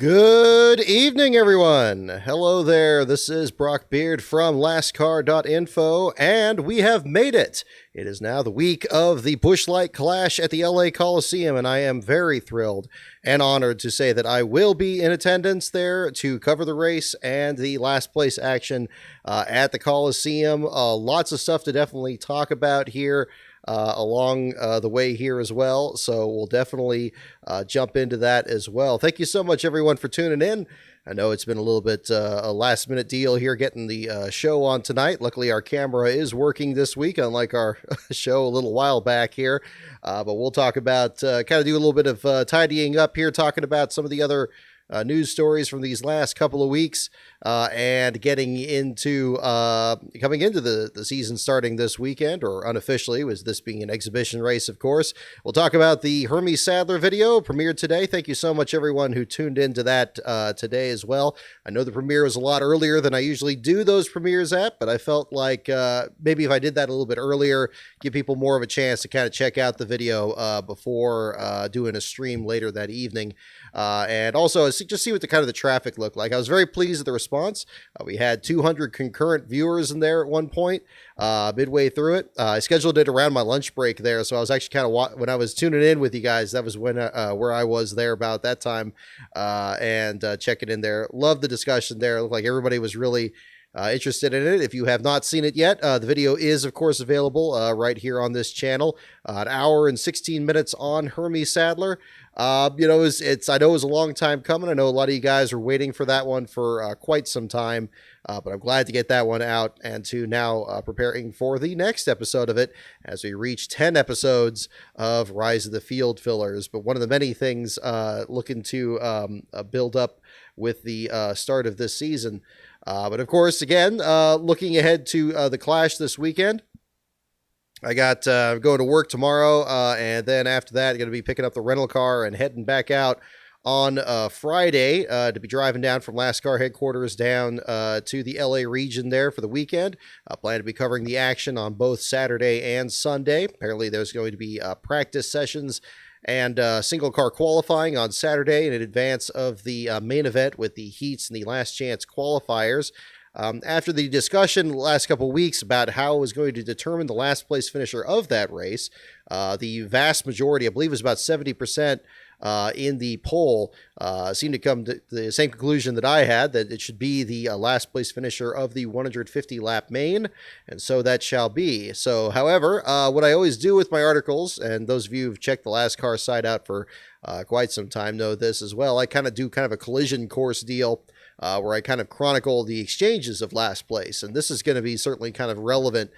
Good evening, everyone. Hello there. This is Brock Beard from NASCAR.info, and we have made it. It is now the week of the Busch Light Clash at the LA Coliseum, and I am very thrilled and honored to say that I will be in attendance there to cover the race and the last place action at the Coliseum. Lots of stuff to definitely talk about here. Along the way here as well. So we'll definitely jump into that as well. Thank you so much, everyone, for tuning in. I know it's been a little bit a last minute deal here getting the show on tonight. Luckily, our camera is working this week, unlike our show a little while back here. But we'll talk about kind of do a little bit of tidying up here, talking about some of the other news stories from these last couple of weeks and getting into coming into the season starting this weekend, or unofficially, with this being an exhibition race, of course. We'll talk about the Hermie Sadler video premiered today. Thank you so much, everyone who tuned into that today as well. I know the premiere was a lot earlier than I usually do those premieres at, but I felt like maybe if I did that a little bit earlier, give people more of a chance to kind of check out the video before doing a stream later that evening. And also just see what the kind of the traffic looked like. I was very pleased with the response. We had 200 concurrent viewers in there at one point, midway through it. I scheduled it around my lunch break there, so I was actually kind of when I was tuning in with you guys, that was when where I was there about that time, and checking in there. Loved the discussion there. It looked like everybody was really interested in it. If you have not seen it yet, the video is, of course, available right here on this channel. An hour and 16 minutes on Hermie Sadler. I know it was a long time coming. I know a lot of you guys were waiting for that one for quite some time, but I'm glad to get that one out and to now preparing for the next episode of it as we reach 10 episodes of Rise of the Field Fillers. But one of the many things looking to build up with the start of this season. But of course, again, looking ahead to the Clash this weekend. I got going to work tomorrow, and then after that, going to be picking up the rental car and heading back out on Friday to be driving down from NASCAR headquarters down to the LA region there for the weekend. I plan to be covering the action on both Saturday and Sunday. Apparently, there's going to be practice sessions and single car qualifying on Saturday in advance of the main event with the heats and the last chance qualifiers. After the discussion the last couple of weeks about how it was going to determine the last place finisher of that race, the vast majority, I believe it was about 70% in the poll, seemed to come to the same conclusion that I had, that it should be the last place finisher of the 150 lap main, and so that shall be. So, however, what I always do with my articles, and those of you who've checked the NASCAR site out for quite some time know this as well, I kind of do kind of a collision course deal where I kind of chronicle the exchanges of last place. And this is going to be certainly kind of relevant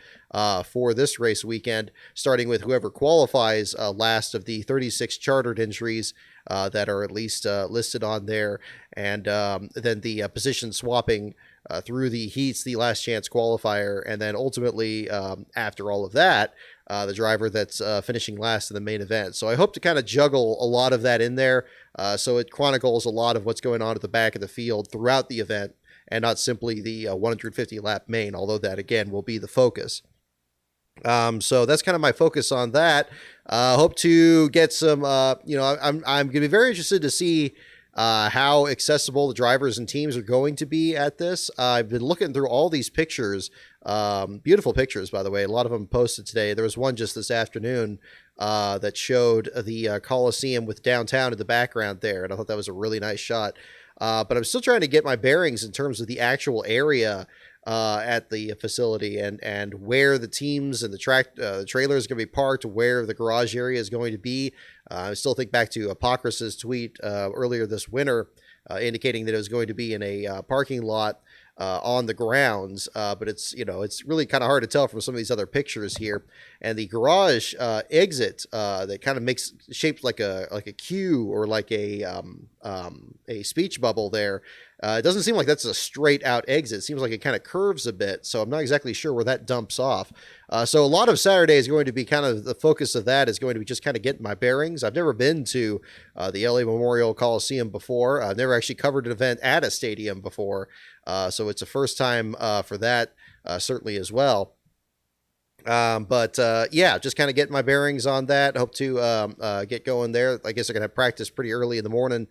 for this race weekend, starting with whoever qualifies last of the 36 chartered entries that are at least listed on there. And then the position swapping through the heats, the last chance qualifier. And then ultimately, after all of that, the driver that's finishing last in the main event. So I hope to kind of juggle a lot of that in there. So it chronicles a lot of what's going on at the back of the field throughout the event, and not simply the 150 lap main, although that again will be the focus. So that's kind of my focus on that. Hope to get some, I'm going to be very interested to see how accessible the drivers and teams are going to be at this. I've been looking through all these pictures, beautiful pictures, by the way. A lot of them posted today. There was one just this afternoon that showed the Coliseum with downtown in the background there, and I thought that was a really nice shot. But I'm still trying to get my bearings in terms of the actual area at the facility and where the teams and the trailer is going to be parked, where the garage area is going to be. I still think back to Apocryph's tweet earlier this winter indicating that it was going to be in a parking lot on the grounds, but it's really kind of hard to tell from some of these other pictures here. And the garage exit that kind of makes shaped like a Q or like a speech bubble there. It doesn't seem like that's a straight out exit. It seems like it kind of curves a bit, so I'm not exactly sure where that dumps off. So a lot of Saturday is going to be kind of the focus of that is going to be just kind of getting my bearings. I've never been to the LA Memorial Coliseum before. I've never actually covered an event at a stadium before, so it's a first time for that certainly as well. Yeah, just kind of getting my bearings on that. Hope to get going there. I guess I'm going to practice pretty early in the morning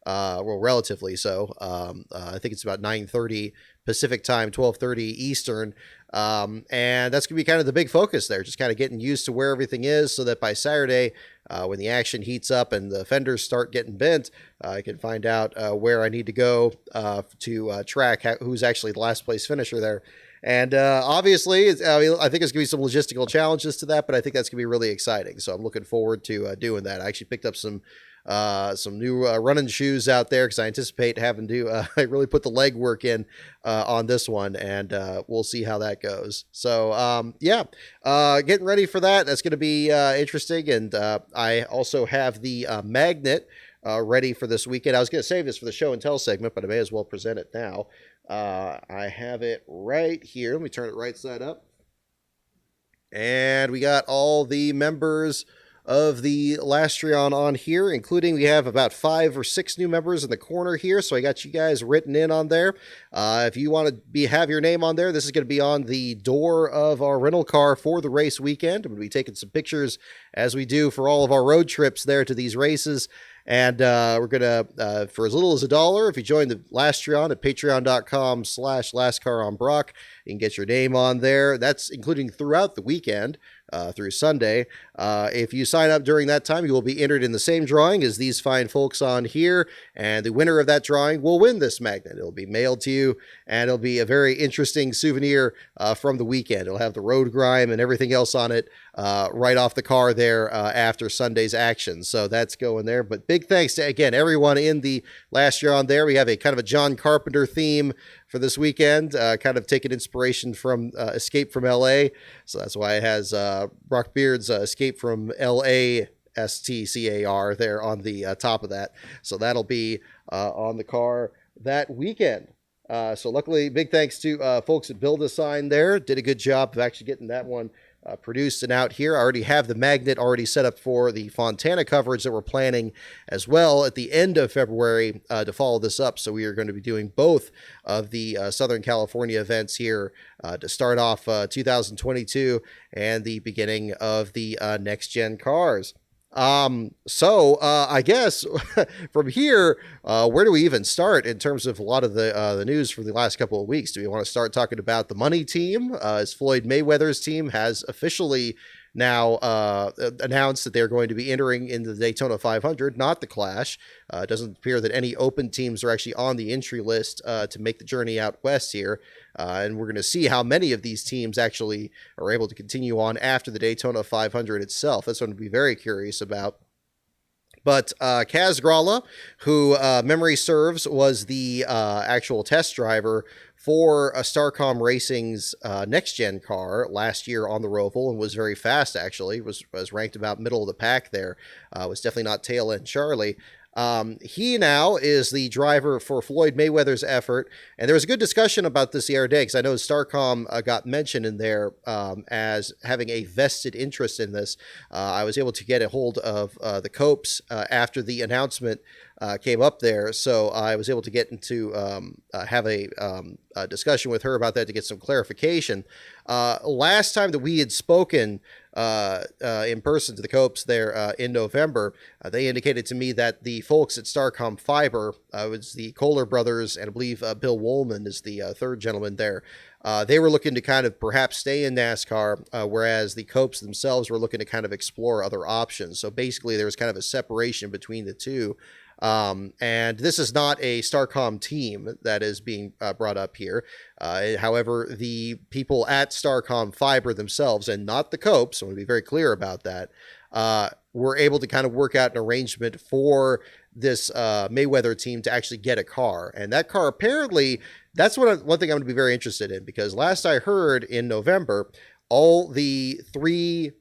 well, relatively so. I think it's about 9:30 Pacific time, 12:30 Eastern. And that's going to be kind of the big focus there, just kind of getting used to where everything is so that by Saturday, when the action heats up and the fenders start getting bent, I can find out where I need to go to track who's actually the last place finisher there. And obviously, I think there's going to be some logistical challenges to that, but I think that's going to be really exciting. So I'm looking forward to doing that. I actually picked up some new running shoes out there because I anticipate having to really put the legwork in on this one, and we'll see how that goes. So getting ready for that. That's going to be interesting, and I also have the magnet ready for this weekend. I was going to save this for the show and tell segment, but I may as well present it now. I have it right here. Let me turn it right side up. And we got all the members of the Lastreon on here, including we have about 5 or 6 new members in the corner here. So I got you guys written in on there. If you want to have your name on there, this is going to be on the door of our rental car for the race weekend. I'm going to be taking some pictures as we do for all of our road trips there to these races. And we're going to, for as little as $1, if you join the Lastreon at patreon.com/LastCarOnBrock, you can get your name on there. That's including throughout the weekend, through Sunday. If you sign up during that time, you will be entered in the same drawing as these fine folks on here. And the winner of that drawing will win this magnet. It'll be mailed to you, and it'll be a very interesting souvenir from the weekend. It'll have the road grime and everything else on it right off the car there after Sunday's action. So that's going there. But big thanks to, again, everyone in the Lastreon there. We have a kind of a John Carpenter theme for this weekend, kind of taking inspiration from Escape from L.A. So that's why it has Brock Beard's Escape from L.A. STCAR there on the top of that. So that'll be on the car that weekend. So luckily, big thanks to folks at Build a Sign there. Did a good job of actually getting that one produced and out here. I already have the magnet already set up for the Fontana coverage that we're planning as well at the end of February to follow this up. So we are going to be doing both of the Southern California events here to start off 2022 and the beginning of the next gen cars. I guess from here, where do we even start in terms of a lot of the news for the last couple of weeks? Do we want to start talking about the money team? As Floyd Mayweather's team has officially now announced that they're going to be entering into the Daytona 500, not the Clash. It doesn't appear that any open teams are actually on the entry list to make the journey out west here. And we're going to see how many of these teams actually are able to continue on after the Daytona 500 itself. That's what I'm going to be very curious about. But Kaz Gralla, who memory serves was the actual test driver for Starcom Racing's next-gen car last year on the Roval and was very fast, actually, was ranked about middle of the pack there, was definitely not tail-end Charlie. He now is the driver for Floyd Mayweather's effort, and there was a good discussion about this the other day, because I know Starcom got mentioned in there as having a vested interest in this. I was able to get a hold of the Copes after the announcement came up there, so I was able to get into have a discussion with her about that to get some clarification. Last time that we had spoken in person to the Copes there in November, they indicated to me that the folks at Starcom Fiber, was the Kohler brothers, and I believe Bill Woolman is the third gentleman there. They were looking to kind of perhaps stay in NASCAR, whereas the Copes themselves were looking to kind of explore other options. So basically there was kind of a separation between the two. And this is not a Starcom team that is being brought up here. However, the people at Starcom Fiber themselves, and not the Copes, so I want to be very clear about that, were able to kind of work out an arrangement for this Mayweather team to actually get a car. And that car, apparently, that's one thing I'm going to be very interested in, because last I heard in November, all the 3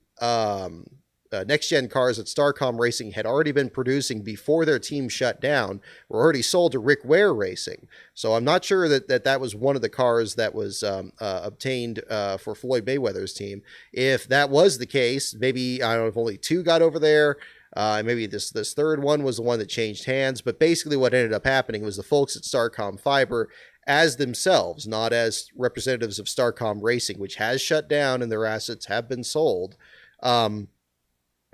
next-gen cars that Starcom Racing had already been producing before their team shut down were already sold to Rick Ware Racing. So I'm not sure that was one of the cars that was obtained for Floyd Mayweather's team. If that was the case, maybe, I don't know if only 2 got over there. Maybe this third one was the one that changed hands. But basically what ended up happening was the folks at Starcom Fiber, as themselves, not as representatives of Starcom Racing, which has shut down and their assets have been sold,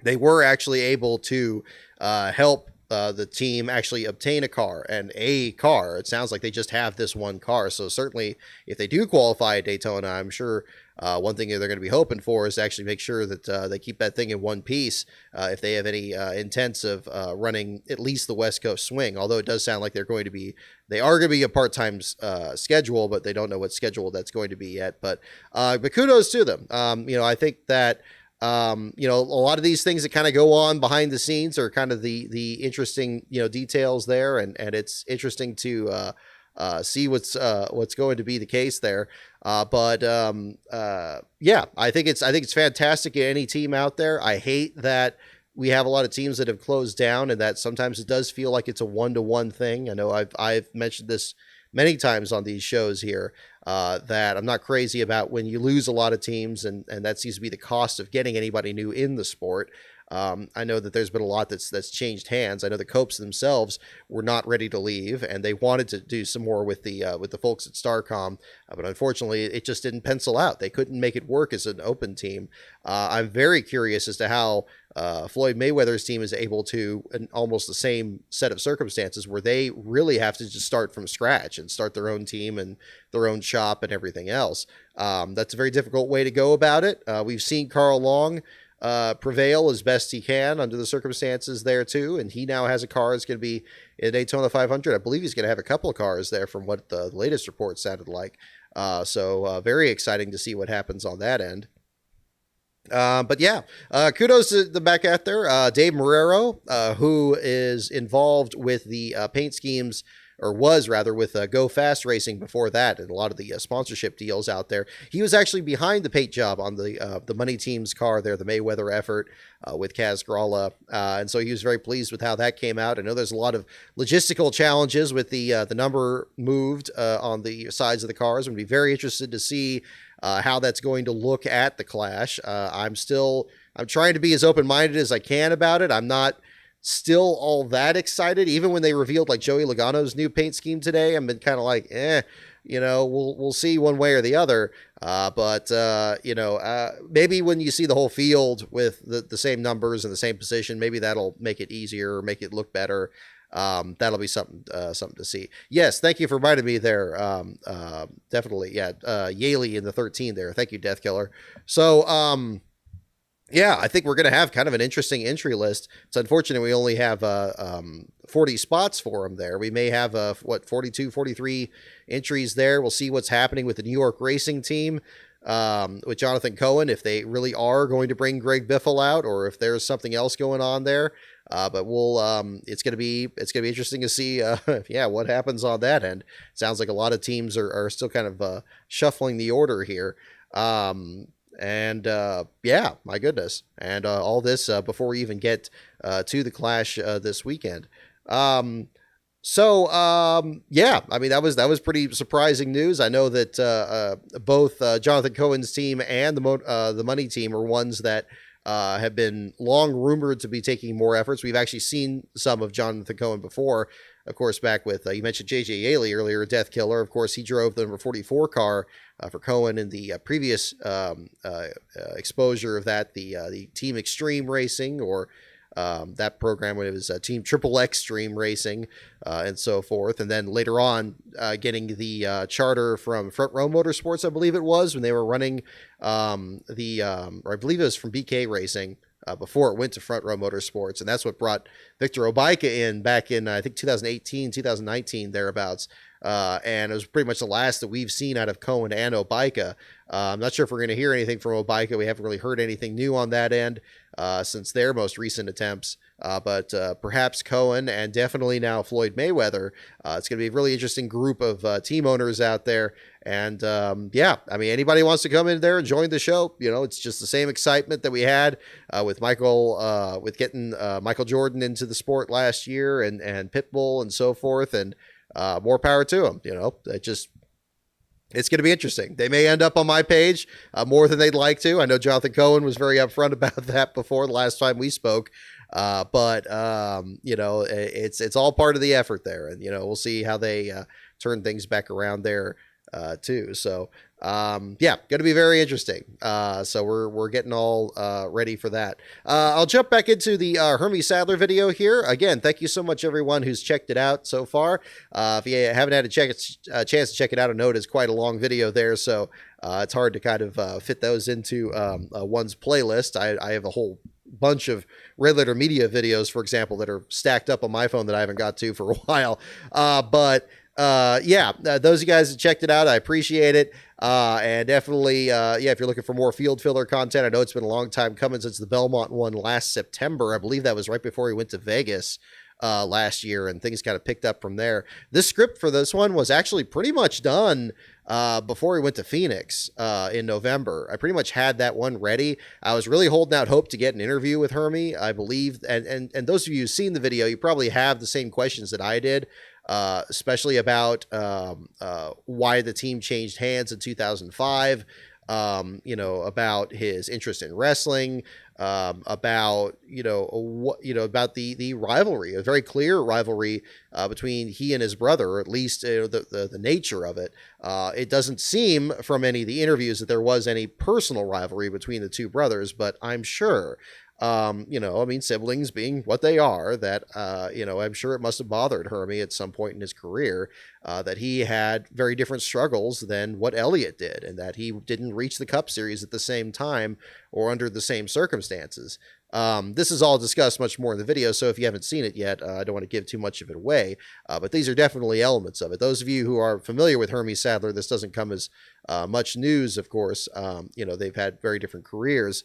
they were actually able to help the team actually obtain a car, and a car. It sounds like they just have this one car. So certainly, if they do qualify at Daytona, I'm sure one thing they're going to be hoping for is to actually make sure that they keep that thing in one piece if they have any intents of running at least the West Coast swing. Although it does sound like they are going to be a part-time schedule, but they don't know what schedule that's going to be yet. But kudos to them. I think that. A lot of these things that kind of go on behind the scenes are kind of the interesting, details there. And it's interesting to see what's going to be the case there. I think it's fantastic at any team out there. I hate that we have a lot of teams that have closed down and that sometimes it does feel like it's a 1-to-1 thing. I know I've mentioned this many times on these shows here, that I'm not crazy about when you lose a lot of teams, and that seems to be the cost of getting anybody new in the sport. I know that there's been a lot that's changed hands. I know the Copes themselves were not ready to leave, and they wanted to do some more with the folks at Starcom, but unfortunately, it just didn't pencil out. They couldn't make it work as an open team. I'm very curious as to how Floyd Mayweather's team is able to, in almost the same set of circumstances, where they really have to just start from scratch and start their own team and their own shop and everything else. That's a very difficult way to go about it. We've seen Carl Long prevail as best he can under the circumstances there too, and he now has a car that's going to be in Daytona 500. I believe he's going to have a couple of cars there from what the latest report sounded like. So very exciting to see what happens on that end. Kudos to the back out there. Dave Marrero, who is involved with the paint schemes, or was rather, with Go Fast Racing before that, and a lot of the sponsorship deals out there. He was actually behind the paint job on the Money Team's car there, the Mayweather effort with Kaz Gralla, and so he was very pleased with how that came out. I know there's a lot of logistical challenges with the number moved on the sides of the cars. I'm going to be very interested to see how that's going to look at the Clash. I'm trying to be as open-minded as I can about it. I'm not still all that excited. Even when they revealed like Joey Logano's new paint scheme today, I've been kind of like, we'll see one way or the other. Maybe when you see the whole field with the same numbers and the same position, maybe that'll make it easier or make it look better. That'll be something to see. Yes, thank you for reminding me there. Definitely, yeah. Yaley in the 13 there. Thank you, Death Killer. So, I think we're going to have kind of an interesting entry list. It's unfortunate we only have 40 spots for them there. We may have 42, 43 entries there. We'll see what's happening with the New York racing team with Jonathan Cohen, if they really are going to bring Greg Biffle out or if there's something else going on there. But it's going to be interesting to see, what happens on that end. Sounds like a lot of teams are still kind of shuffling the order here. My goodness. And all this before we even get to the Clash this weekend. That was pretty surprising news. I know that both Jonathan Cohen's team and the Money Team are ones that have been long rumored to be taking more efforts. We've actually seen some of Jonathan Cohen before, of course, back with, you mentioned JJ Yaley earlier, Death Killer. Of course, he drove the number 44 car for Cohen in the previous exposure of that, the Team Extreme Racing, or that program when it was Team Triple Extreme Racing and so forth. And then later on, getting the charter from Front Row Motorsports, I believe it was, when they were running or I believe it was from BK Racing before it went to Front Row Motorsports. And that's what brought Victor Obaika in back in, I think, 2018, 2019, thereabouts. And it was pretty much the last that we've seen out of Cohen and Obaika. I'm not sure if we're going to hear anything from Obaika. We haven't really heard anything new on that end since their most recent attempts. But perhaps Cohen and definitely now Floyd Mayweather. It's going to be a really interesting group of team owners out there. And anybody wants to come in there and join the show, it's just the same excitement that we had with Michael, with getting Michael Jordan into the sport last year and Pitbull and so forth. And more power to them. It's going to be interesting. They may end up on my page more than they'd like to. I know Jonathan Cohen was very upfront about that before the last time we spoke. It's all part of the effort there. And, we'll see how they turn things back around there too. So yeah, going to be very interesting. So we're getting all ready for that. I'll jump back into the Hermie Sadler video here. Again, thank you so much, everyone who's checked it out so far. If you haven't had a chance to check it out, I know it is quite a long video there, so it's hard to kind of fit those into one's playlist. I have a whole bunch of Red Letter Media videos, for example, that are stacked up on my phone that I haven't got to for a while. Yeah, those of you guys that checked it out, I appreciate it. And definitely, yeah, if you're looking for more field filler content, I know it's been a long time coming since the Belmont one last September. I believe that was right before he went to Vegas last year, and things kind of picked up from there. This script for this one was actually pretty much done before he went to Phoenix in November. I pretty much had that one ready. I was really holding out hope to get an interview with Hermie, I believe. And those of you who've seen the video, you probably have the same questions that I did. Especially about why the team changed hands in 2005, you know, about his interest in wrestling, about, about the rivalry, a very clear rivalry between he and his brother, or at least the nature of it. It doesn't seem from any of the interviews that there was any personal rivalry between the two brothers, but I'm sure. I mean, siblings being what they are, that, I'm sure it must have bothered Hermie at some point in his career that he had very different struggles than what Elliott did, and that he didn't reach the Cup Series at the same time or under the same circumstances. This is all discussed much more in the video, so if you haven't seen it yet, I don't want to give too much of it away, but these are definitely elements of it. Those of you who are familiar with Hermie Sadler, this doesn't come as much news, of course. They've had very different careers.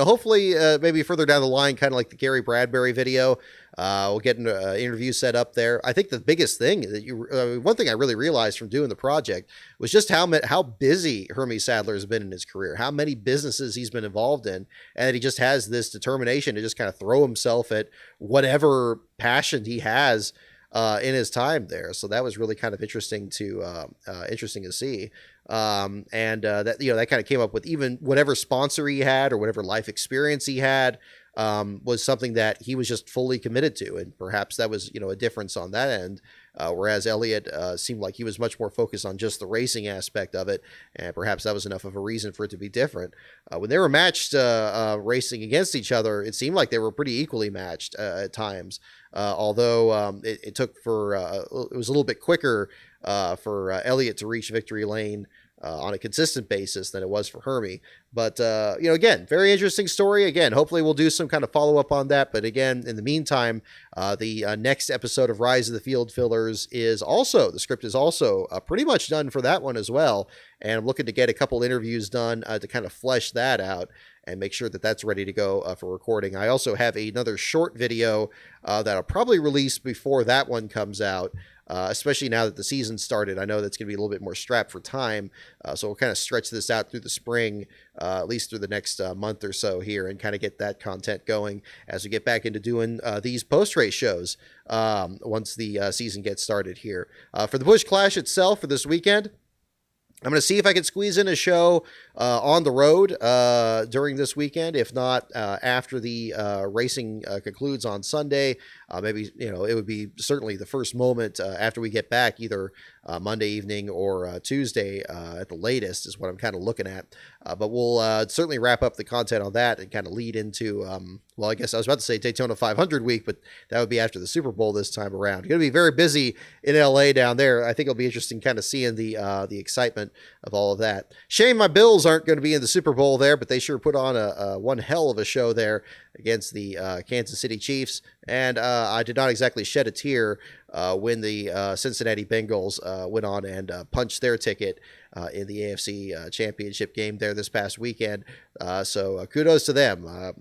Hopefully maybe further down the line, kind of like the Gary Bradbury video, we'll get an interview set up there. I think the biggest thing that one thing I really realized from doing the project was just how busy Hermie Sadler has been in his career, how many businesses he's been involved in, and he just has this determination to just kind of throw himself at whatever passion he has in his time there. So that was really kind of interesting to see. That kind of came up with even whatever sponsor he had or whatever life experience he had was something that he was just fully committed to. And perhaps that was, a difference on that end. Whereas Elliott seemed like he was much more focused on just the racing aspect of it. And perhaps that was enough of a reason for it to be different. When they were matched racing against each other, it seemed like they were pretty equally matched at times. Although it took it was a little bit quicker for Elliott to reach victory lane on a consistent basis than it was for Hermie. But, again, very interesting story. Again, hopefully we'll do some kind of follow-up on that. But again, in the meantime, the next episode of Rise of the Field Fillers the script is also pretty much done for that one as well. And I'm looking to get a couple interviews done to kind of flesh that out and make sure that that's ready to go for recording. I also have another short video that I'll probably release before that one comes out. Especially now that the season started. I know that's going to be a little bit more strapped for time, so we'll kind of stretch this out through the spring, at least through the next month or so here, and kind of get that content going as we get back into doing these post-race shows once the season gets started here. For the Busch Clash itself for this weekend, I'm going to see if I can squeeze in a show on the road during this weekend. If not, after the racing concludes on Sunday, maybe, it would be certainly the first moment after we get back, either Monday evening or Tuesday at the latest is what I'm kind of looking at. But we'll certainly wrap up the content on that and kind of lead into, I guess I was about to say Daytona 500 week, but that would be after the Super Bowl this time around. Going to be very busy in LA down there. I think it'll be interesting kind of seeing the excitement of all of that. Shame my Bills aren't going to be in the Super Bowl there, but they sure put on a one hell of a show there against the Kansas City Chiefs. And I did not exactly shed a tear when the Cincinnati Bengals went on and punched their ticket in the AFC Championship game there this past weekend. So kudos to them.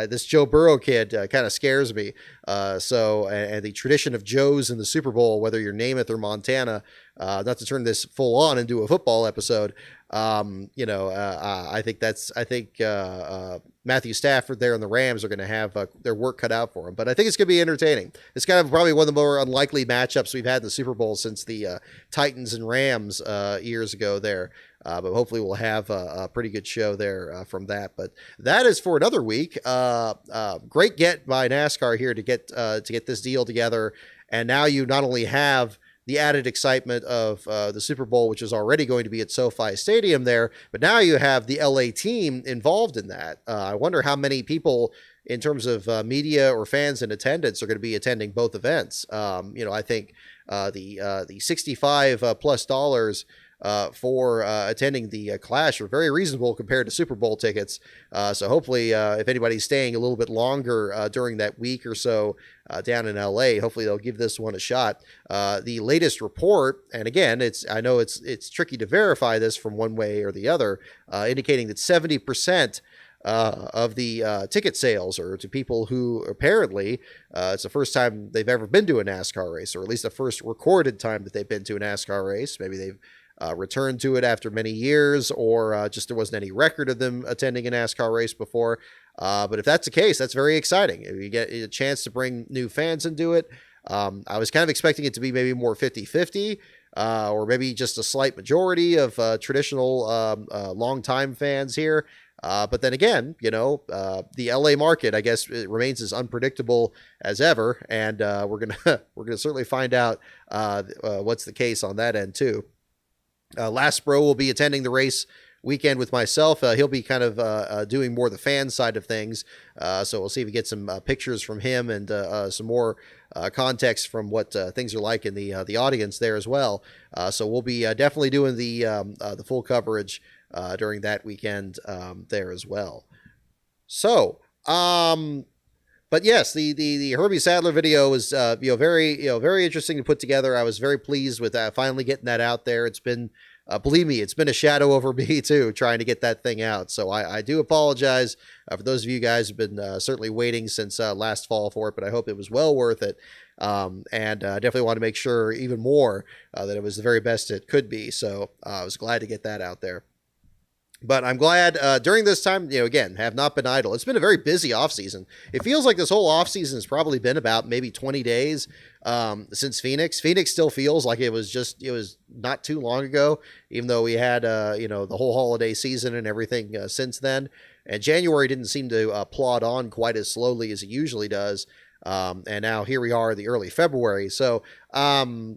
This Joe Burrow kid kind of scares me. And the tradition of Joes in the Super Bowl, whether you're Namath or Montana, not to turn this full on into a football episode, I think Matthew Stafford there and the Rams are going to have their work cut out for them. But I think it's going to be entertaining. It's kind of probably one of the more unlikely matchups we've had in the Super Bowl since the Titans and Rams years ago there. But hopefully we'll have a pretty good show there from that. But that is for another week. Great get by NASCAR here to get this deal together And now you not only have the added excitement of the Super Bowl, which is already going to be at SoFi Stadium there, but now you have the LA team involved in that. I wonder how many people in terms of media or fans in attendance are going to be attending both events. I think the $65 plus dollars for attending the Clash are very reasonable compared to Super Bowl tickets. So hopefully, if anybody's staying a little bit longer during that week or so down in LA, hopefully they'll give this one a shot. The latest report, and again, I know it's tricky to verify this from one way or the other, indicating that 70% of the ticket sales are to people who apparently it's the first time they've ever been to a NASCAR race, or at least the first recorded time that they've been to a NASCAR race. Maybe they've returned to it after many years, or just there wasn't any record of them attending a NASCAR race before. But if that's the case, that's very exciting. If you get a chance to bring new fans into it, I was kind of expecting it to be maybe more 50-50, or maybe just a slight majority of traditional longtime fans here. But then again, the LA market, I guess, it remains as unpredictable as ever, and we're gonna certainly find out what's the case on that end too. Last Bro will be attending the race weekend with myself. He'll be kind of doing more the fan side of things, so we'll see if we get some pictures from him and some more context from what things are like in the audience there as well. So we'll be definitely doing the full coverage during that weekend there as well. So, but yes, the Hermie Sadler video was very interesting to put together. I was very pleased with finally getting that out there. It's been believe me, it's been a shadow over me too, trying to get that thing out. So I do apologize for those of you guys who've been certainly waiting since last fall for it, but I hope it was well worth it. And definitely want to make sure even more that it was the very best it could be. So I was glad to get that out there. But I'm glad during this time, again, have not been idle. It's been a very busy off season. It feels like this whole off season has probably been about maybe 20 days since Phoenix. Phoenix still feels like it was not too long ago, even though we had, the whole holiday season and everything since then. And January didn't seem to plod on quite as slowly as it usually does. And now here we are in the early February. So, it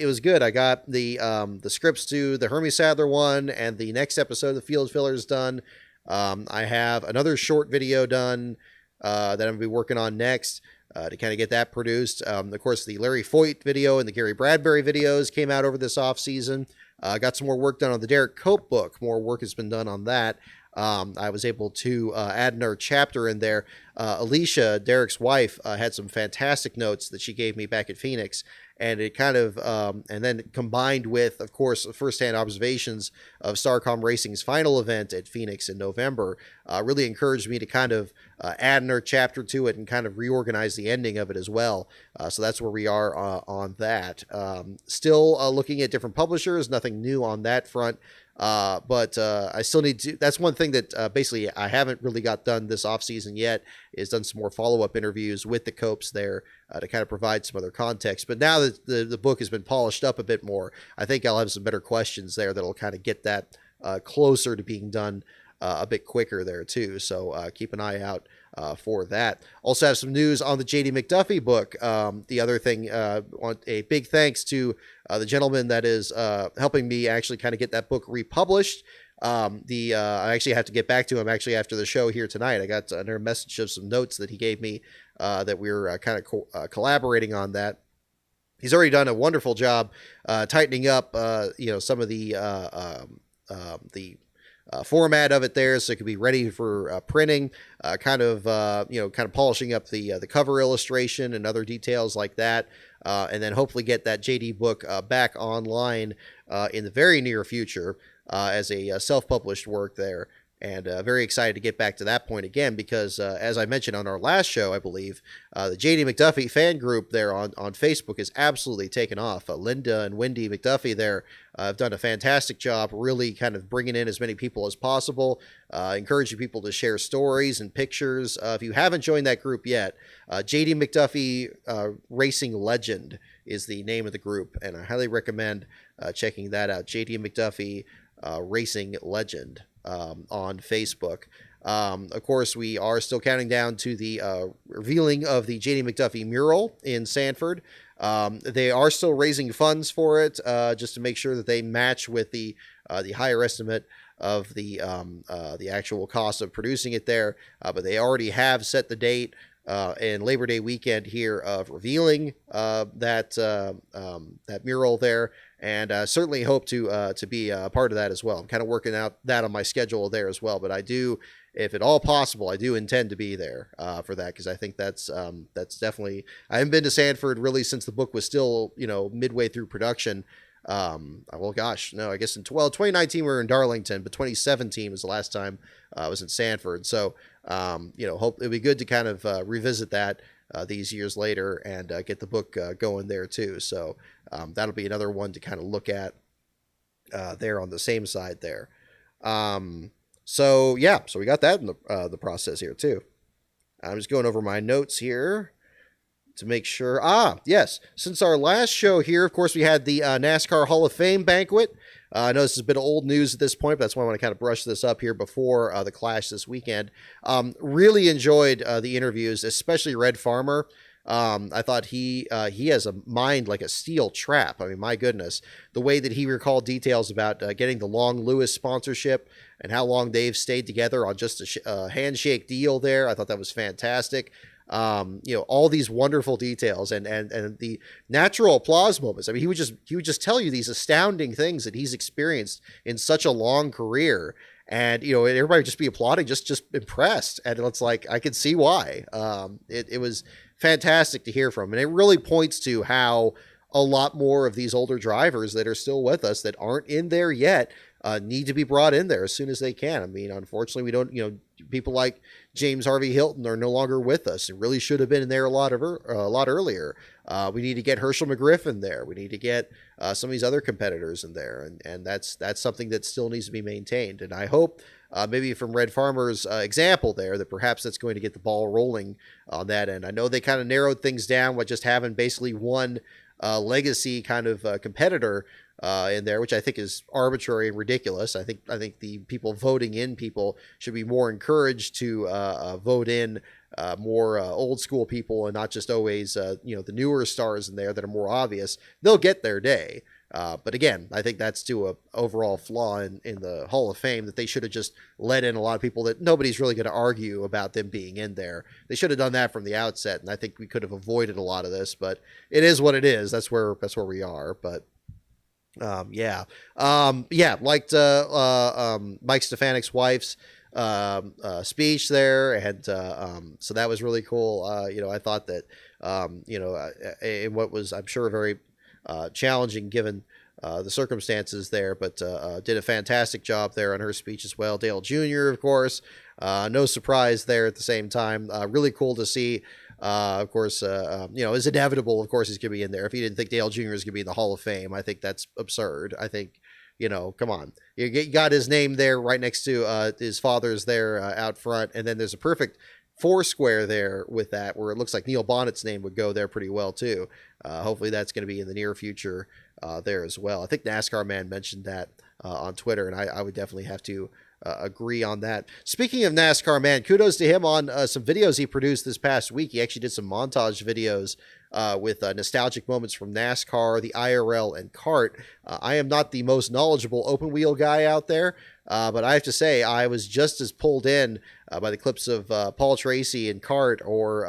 was good. I got the scripts to the Hermie Sadler one, and the next episode of the Field Fillers done. I have another short video done, that I'm gonna be working on next, to kind of get that produced. Of course, the Larry Foyt video and the Gary Bradbury videos came out over this off season. Got some more work done on the Derek Cope book. More work has been done on that. I was able to add another chapter in there. Alicia, Derek's wife, had some fantastic notes that she gave me back at Phoenix, and it kind of, and then combined with, of course, firsthand observations of Starcom Racing's final event at Phoenix in November, really encouraged me to kind of add another chapter to it and kind of reorganize the ending of it as well. So that's where we are on that. Still looking at different publishers, nothing new on that front. But I still need to, that's one thing that basically I haven't really got done this off season yet, is done some more follow-up interviews with the Copes there to kind of provide some other context. But now that the book has been polished up a bit more, I think I'll have some better questions there that'll kind of get that closer to being done a bit quicker there too. So keep an eye out for that. Also have some news on the JD McDuffie book. The other thing, want a big thanks to the gentleman that is helping me actually kind of get that book republished. I actually have to get back to him actually after the show here tonight. I got another message of some notes that he gave me that we were kind of collaborating on that. He's already done a wonderful job tightening up, some of the format of it there, so it could be ready for printing. Kind of polishing up the cover illustration and other details like that, and then hopefully get that JD book back online in the very near future as a self-published work there. And very excited to get back to that point again, because as I mentioned on our last show, I believe, the JD McDuffie fan group there on Facebook is absolutely taken off. Linda and Wendy McDuffie there have done a fantastic job really kind of bringing in as many people as possible, encouraging people to share stories and pictures. If you haven't joined that group yet, JD McDuffie Racing Legend is the name of the group, and I highly recommend checking that out. JD McDuffie Racing Legend on Facebook. Of course, we are still counting down to the revealing of the J.D. McDuffie mural in Sanford. They are still raising funds for it, just to make sure that they match with the higher estimate of the actual cost of producing it there. But they already have set the date and Labor Day weekend here of revealing that mural there, and certainly hope to be a part of that as well. I'm kind of working out that on my schedule there as well, but I do, if at all possible, I do intend to be there for that, because I think that's definitely. I haven't been to Sanford really since the book was still midway through production. Well, gosh, no, I guess 2019 we were in Darlington, but 2017 was the last time I was in Sanford. So, hope it'd be good to kind of revisit that these years later and get the book going there too. So that'll be another one to kind of look at there on the same side there. So we got that in the process here too. I'm just going over my notes here to make sure. Yes. Since our last show here, of course, we had the NASCAR Hall of Fame banquet. I know this is a bit of old news at this point, but that's why I want to kind of brush this up here before the Clash this weekend. Really enjoyed the interviews, especially Red Farmer. I thought he has a mind like a steel trap. I mean, my goodness, the way that he recalled details about getting the Long Lewis sponsorship and how long they've stayed together on just a handshake deal there. I thought that was fantastic. All these wonderful details and the natural applause moments. I mean, he would just tell you these astounding things that he's experienced in such a long career. And, everybody would just be applauding, just impressed. And it's like, I could see why. It was fantastic to hear from. And it really points to how a lot more of these older drivers that are still with us that aren't in there yet need to be brought in there as soon as they can. I mean, unfortunately, we don't, people like James Harvey Hilton are no longer with us. It really should have been in there a lot earlier. We need to get Herschel McGriff in there. We need to get some of these other competitors in there. And that's something that still needs to be maintained. And I hope maybe from Red Farmer's example there, that perhaps that's going to get the ball rolling on that end. I know they kind of narrowed things down with just having basically one legacy kind of competitor in there, which I think is arbitrary and ridiculous. I think the people voting in people should be more encouraged to vote in more old school people and not just always the newer stars in there that are more obvious. They'll get their day. But again, I think that's to a overall flaw in the Hall of Fame, that they should have just let in a lot of people that nobody's really going to argue about them being in there. They should have done that from the outset, and I think we could have avoided a lot of this. But it is what it is. That's where we are. But liked Mike Stefanik's wife's speech there, and so that was really cool. I thought that in what was, I'm sure, very challenging given the circumstances there, but did a fantastic job there on her speech as well. Dale Jr., of course, no surprise there at the same time. Really cool to see. Of course, is inevitable. Of course, he's going to be in there. If you didn't think Dale Jr. is going to be in the Hall of Fame, I think that's absurd. I think, come on. You got his name there right next to his father's there out front, and then there's a perfect foursquare there with that, where it looks like Neil Bonnet's name would go there pretty well too. Hopefully that's going to be in the near future there as well. I think NASCAR Man mentioned that on Twitter, and I would definitely have to agree on that. Speaking of NASCAR Man, kudos to him on some videos he produced this past week. He actually did some montage videos with nostalgic moments from NASCAR, the IRL, and kart. I am not the most knowledgeable open wheel guy out there, but I have to say I was just as pulled in by the clips of Paul Tracy and kart, or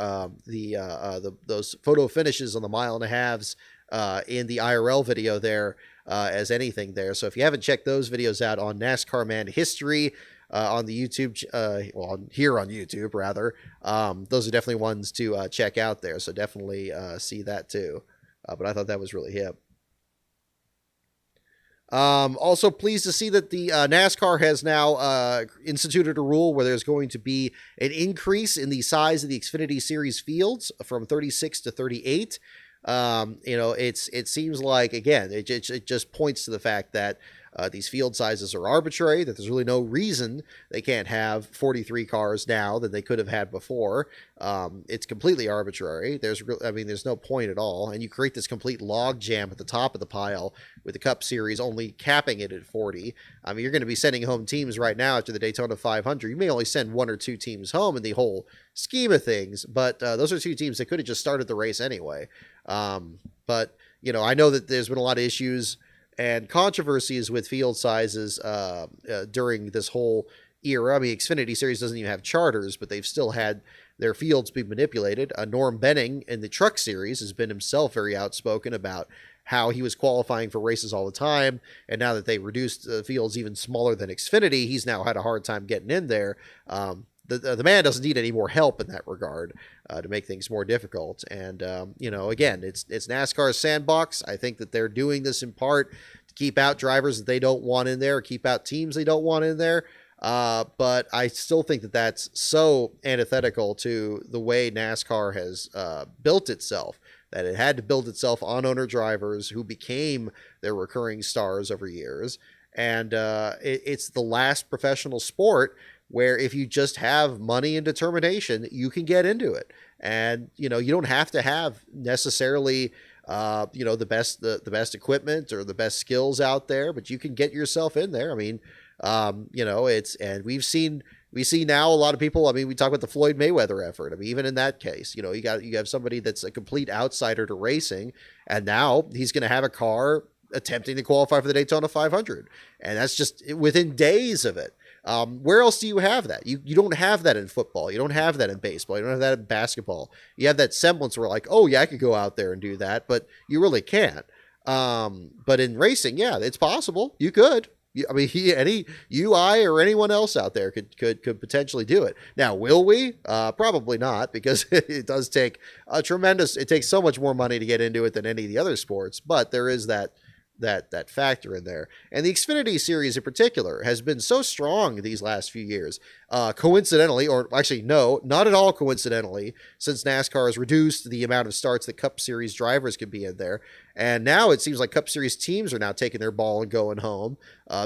those photo finishes on the mile and a halves in the IRL video there as anything there. So if you haven't checked those videos out on NASCAR Man History on the YouTube, here on YouTube rather, those are definitely ones to check out there. So definitely see that too. But I thought that was really hip. Also pleased to see that the NASCAR has now instituted a rule where there's going to be an increase in the size of the Xfinity Series fields from 36 to 38. It seems like, again, it just points to the fact that these field sizes are arbitrary, that there's really no reason they can't have 43 cars now that they could have had before. It's completely arbitrary. There's no point at all. And you create this complete log jam at the top of the pile with the Cup Series only capping it at 40. I mean, you're going to be sending home teams right now after the Daytona 500. You may only send one or two teams home in the whole scheme of things, but those are two teams that could have just started the race anyway. But I know that there's been a lot of issues and controversies with field sizes during this whole era. I mean, Xfinity Series doesn't even have charters, but they've still had their fields be manipulated. Norm Benning in the Truck Series has been himself very outspoken about how he was qualifying for races all the time, and now that they reduced the fields even smaller than Xfinity, he's now had a hard time getting in there. The man doesn't need any more help in that regard to make things more difficult. And, again, it's NASCAR's sandbox. I think that they're doing this in part to keep out drivers that they don't want in there, keep out teams they don't want in there. But I still think that that's so antithetical to the way NASCAR has built itself, that it had to build itself on owner drivers who became their recurring stars over years. And it's the last professional sport where if you just have money and determination, you can get into it. And, you don't have to have necessarily, the best equipment or the best skills out there, but you can get yourself in there. I mean, and we see now a lot of people, I mean, we talk about the Floyd Mayweather effort. I mean, even in that case, you have somebody that's a complete outsider to racing, and now he's going to have a car attempting to qualify for the Daytona 500. And that's just within days of it. Where else do you have that? You don't have that in football. You don't have that in baseball. You don't have that in basketball. You have that semblance where like, oh yeah, I could go out there and do that, but you really can't. But in racing, yeah, it's possible. You could. I or anyone else out there could potentially do it. Now, will we? Probably not, because it does take it takes so much more money to get into it than any of the other sports, but there is that factor in there. And the Xfinity Series in particular has been so strong these last few years, coincidentally, or actually no, not at all coincidentally, since NASCAR has reduced the amount of starts that Cup Series drivers can be in there. And now it seems like Cup Series teams are now taking their ball and going home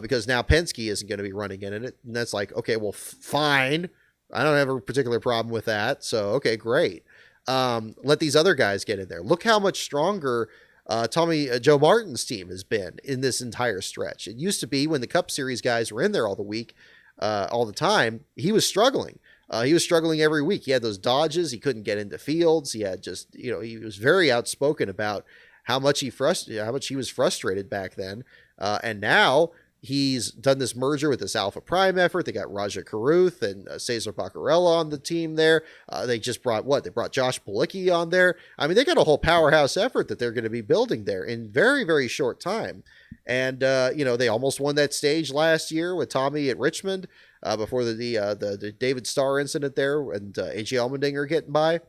because now Penske isn't going to be running in it. And that's like, okay, well, fine. I don't have a particular problem with that. So, okay, great. Let these other guys get in there. Look how much stronger Joe Martin's team has been in this entire stretch. It used to be when the Cup Series guys were in there all the time, he was struggling. He was struggling every week. He had those dodges. He couldn't get into fields. He had he was very outspoken about how much he was frustrated back then. And now he's done this merger with this Alpha Prime effort. They got Raja Caruth and Cesar Baccarella on the team there. They just brought They brought Josh Palicki on there. I mean, they got a whole powerhouse effort that they're going to be building there in very, very short time. And, they almost won that stage last year with Tommy at Richmond before the David Starr incident there and A.J. Allmendinger getting by.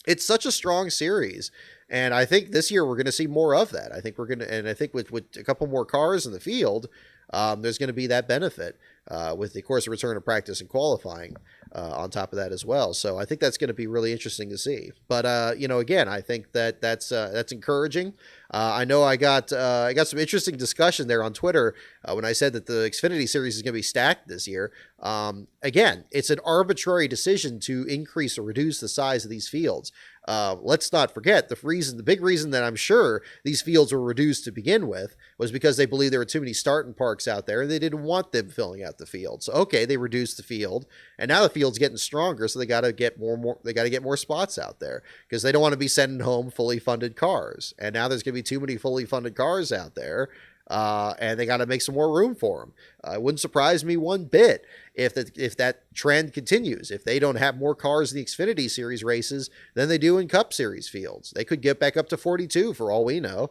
It's such a strong series. And I think this year we're going to see more of that. I think with a couple more cars in the field, there's going to be that benefit with, of course, a return of practice and qualifying on top of that as well. So I think that's going to be really interesting to see. But again, I think that's encouraging. I know I got some interesting discussion there on Twitter when I said that the Xfinity Series is going to be stacked this year. Again, it's an arbitrary decision to increase or reduce the size of these fields. Let's not forget the big reason that I'm sure these fields were reduced to begin with was because they believed there were too many starting parks out there and they didn't want them filling out the field. So, okay, they reduced the field and now the field's getting stronger. So they got to get more spots out there because they don't want to be sending home fully funded cars. And now there's going to be too many fully funded cars out there. And they got to make some more room for them. It wouldn't surprise me one bit if that trend continues. If they don't have more cars in the Xfinity Series races than they do in Cup Series fields, they could get back up to 42 for all we know.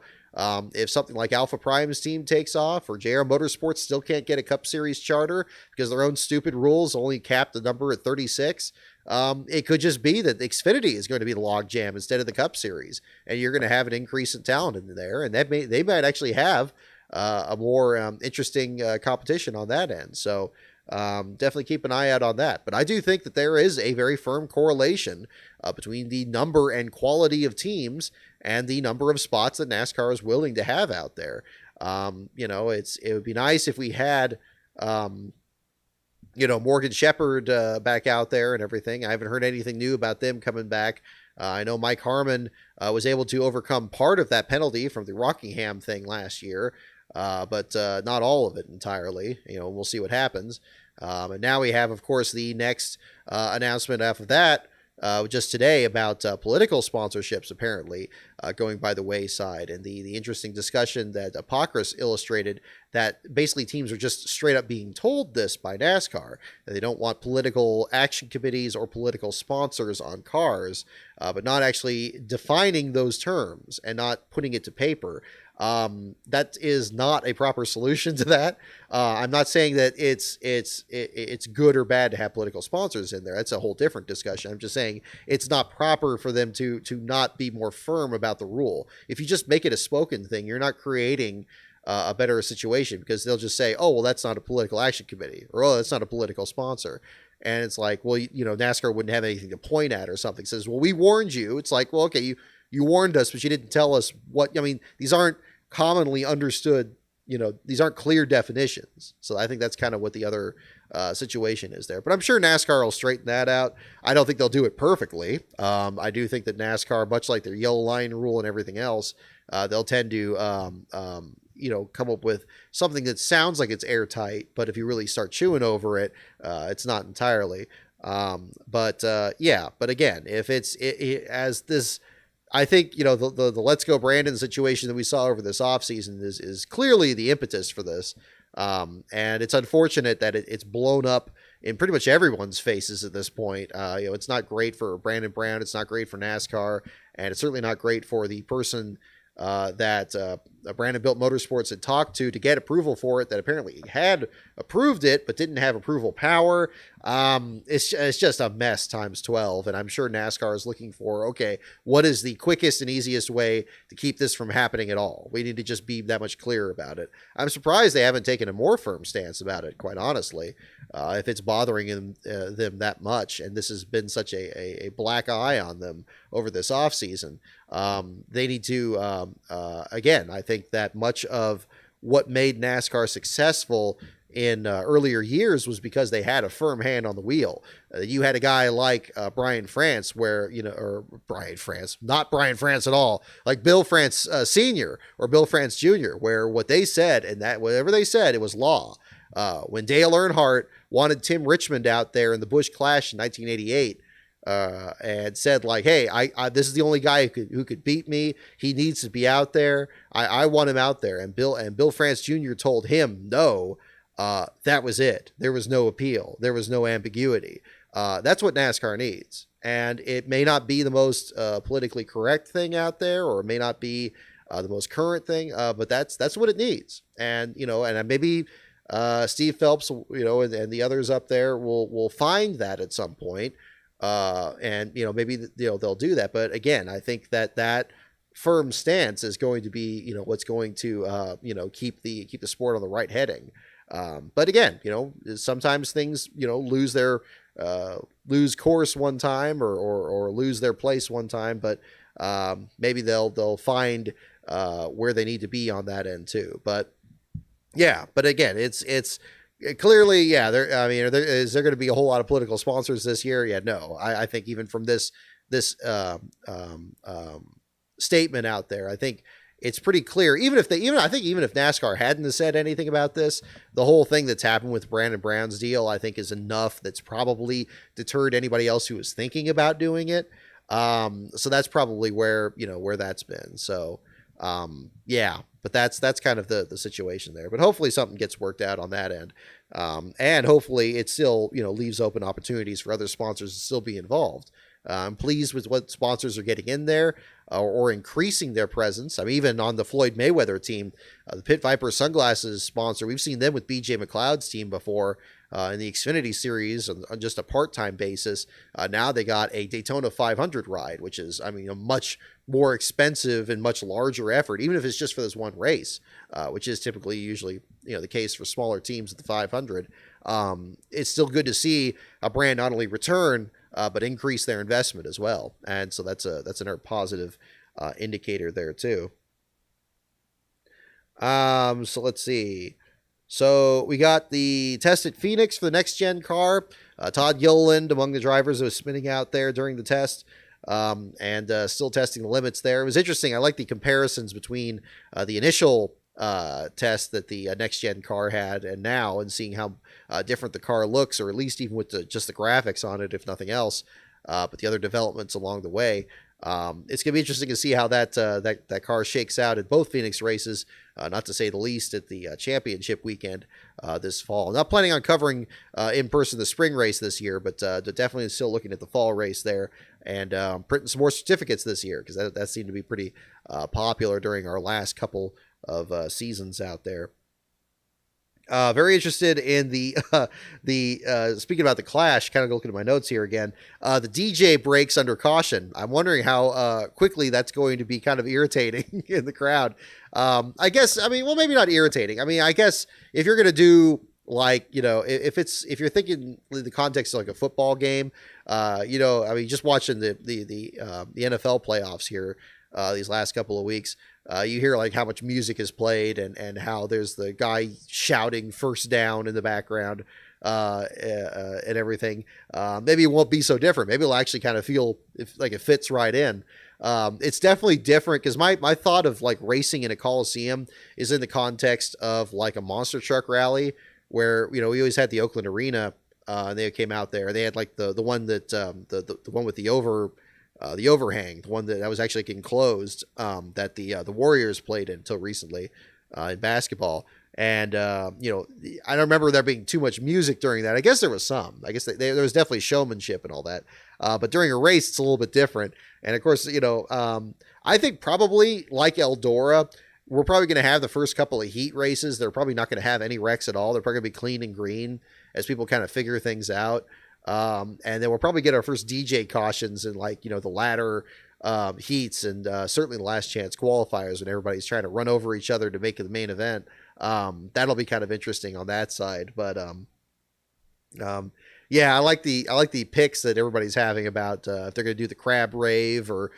If something like Alpha Prime's team takes off, or JR Motorsports still can't get a Cup Series charter because their own stupid rules only cap the number at 36. It could just be that the Xfinity is going to be the logjam instead of the Cup Series, and you're going to have an increase in talent in there, and they might actually have a more interesting competition on that end. So definitely keep an eye out on that. But I do think that there is a very firm correlation between the number and quality of teams and the number of spots that NASCAR is willing to have out there. It would be nice if we had, Morgan Shepherd back out there and everything. I haven't heard anything new about them coming back. I know Mike Harmon was able to overcome part of that penalty from the Rockingham thing last year, but not all of it entirely. We'll see what happens. And now we have, of course, the next announcement after that, just today, about political sponsorships apparently going by the wayside, and the interesting discussion that Apocris illustrated, that basically teams are just straight up being told this by NASCAR, that they don't want political action committees or political sponsors on cars, but not actually defining those terms and not putting it to paper. That is not a proper solution to that. I'm not saying that it's good or bad to have political sponsors in there. That's a whole different discussion. I'm just saying it's not proper for them to not be more firm about the rule. If you just make it a spoken thing, you're not creating a better situation, because they'll just say, oh, well, that's not a political action committee, or, oh, that's not a political sponsor. And it's like, well, NASCAR wouldn't have anything to point at or something. It says, well, we warned you. It's like, well, okay, you warned us, but you didn't tell us what. I mean, these aren't commonly understood, these aren't clear definitions. So I think that's kind of what the other situation is there. But I'm sure NASCAR will straighten that out. I don't think they'll do it perfectly. I do think that NASCAR, much like their yellow line rule and everything else, they'll tend to come up with something that sounds like it's airtight, but if you really start chewing over it, it's not entirely. But again, if it's as this, I think, the Let's Go Brandon situation that we saw over this offseason is clearly the impetus for this. And it's unfortunate that it's blown up in pretty much everyone's faces at this point. It's not great for Brandon Brown. It's not great for NASCAR. And it's certainly not great for the person that Brandon Built Motorsports had talked to get approval for it, that apparently had approved it but didn't have approval power. It's just a mess times 12, and I'm sure NASCAR is looking for, okay, what is the quickest and easiest way to keep this from happening at all? We need to just be that much clearer about it. I'm surprised they haven't taken a more firm stance about it, quite honestly, if it's bothering them that much, and this has been such a black eye on them over this offseason. They need to, again, I think that much of what made NASCAR successful in earlier years was because they had a firm hand on the wheel. You had a guy like Brian France, not Brian France at all, like Bill France Sr. or Bill France Jr., where what they said, and that whatever they said, it was law. When Dale Earnhardt wanted Tim Richmond out there in the Busch Clash in 1988, and said, like, hey, I this is the only guy who could beat me. He needs to be out there. I want him out there. And Bill France Jr. told him no. That was it. There was no appeal. There was no ambiguity. That's what NASCAR needs. And it may not be the most politically correct thing out there, or it may not be the most current thing, but that's what it needs. And and maybe Steve Phelps, and the others up there will find that at some point. And maybe they'll do that. But again, I think that firm stance is going to be what's going to keep the sport on the right heading. But again, sometimes things lose course one time or lose their place one time. But maybe they'll find where they need to be on that end too. But yeah, but again, it's clearly, yeah. Is there going to be a whole lot of political sponsors this year? Yeah, no. I think even from this statement out there, I think it's pretty clear. Even if NASCAR hadn't said anything about this, the whole thing that's happened with Brandon Brown's deal, I think, is enough that's probably deterred anybody else who was thinking about doing it. So that's probably where that's been. So yeah. But that's kind of the situation there. But hopefully something gets worked out on that end. And hopefully it still, leaves open opportunities for other sponsors to still be involved. I'm pleased with what sponsors are getting in there or increasing their presence. I mean, even on the Floyd Mayweather team, the Pit Viper Sunglasses sponsor, we've seen them with BJ McLeod's team before in the Xfinity Series on just a part-time basis. Now they got a Daytona 500 ride, which is, a much more expensive and much larger effort, even if it's just for this one race, which is usually the case for smaller teams at the 500. It's still good to see a brand not only return, but increase their investment as well. And so that's another positive indicator there too. So let's see. So we got the test at Phoenix for the next gen car. Todd Gilliland among the drivers who was spinning out there during the test, and still testing the limits there. It was interesting. I like the comparisons between the initial test that the next gen car had and now, and seeing how different the car looks, or at least even with just the graphics on it, if nothing else. But the other developments along the way. It's going to be interesting to see how that car shakes out at both Phoenix races, not to say the least at the championship weekend this fall. Not planning on covering in person the spring race this year, but definitely still looking at the fall race there, and printing some more certificates this year, because that seemed to be pretty popular during our last couple of seasons out there. Very interested in the speaking about the Clash, kind of looking at my notes here again, the DJ breaks under caution. I'm wondering how quickly that's going to be kind of irritating in the crowd. I guess, I mean, well, maybe not irritating. I mean, I guess if you're going to do, like, you know, if you're thinking in the context of like a football game, you know, I mean, just watching the NFL playoffs here, these last couple of weeks, you hear like how much music is played, and how there's the guy shouting first down in the background, and everything. Maybe it won't be so different. Maybe it'll actually kind of feel like it fits right in. It's definitely different, because my thought of like racing in a Coliseum is in the context of like a monster truck rally, where, you know, we always had the Oakland Arena, and they came out there. They had like the one that the one with the overhang, the one that was actually getting closed, that the Warriors played in until recently in basketball. And, you know, I don't remember there being too much music during that. I guess there was some. I guess there was definitely showmanship and all that. But during a race, it's a little bit different. And, of course, you know, I think probably like Eldora, we're probably going to have the first couple of heat races. They're probably not going to have any wrecks at all. They're probably going to be clean and green as people kind of figure things out. And then we'll probably get our first DJ cautions in, like, you know, the latter heats, and certainly the last chance qualifiers, when everybody's trying to run over each other to make it the main event. That'll be kind of interesting on that side. But yeah, I like the picks that everybody's having about if they're going to do the crab rave, or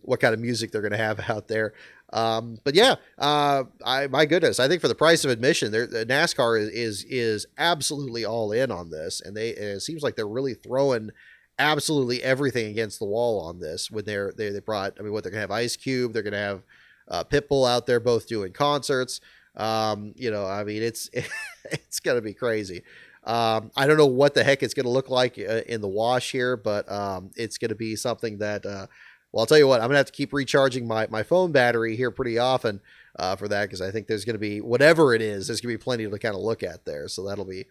what kind of music they're going to have out there. But yeah, my goodness, I think for the price of admission, NASCAR is absolutely all in on this, and it seems like they're really throwing absolutely everything against the wall on this. When they brought, I mean, what they're gonna have Ice Cube, they're gonna have Pitbull out there, both doing concerts. You know, I mean, it's it's gonna be crazy. I don't know what the heck it's gonna look like in the wash here, but it's gonna be something that. Well, I'll tell you what, I'm going to have to keep recharging my phone battery here pretty often for that, because I think there's going to be, whatever it is, there's going to be plenty to kind of look at there. So that'll be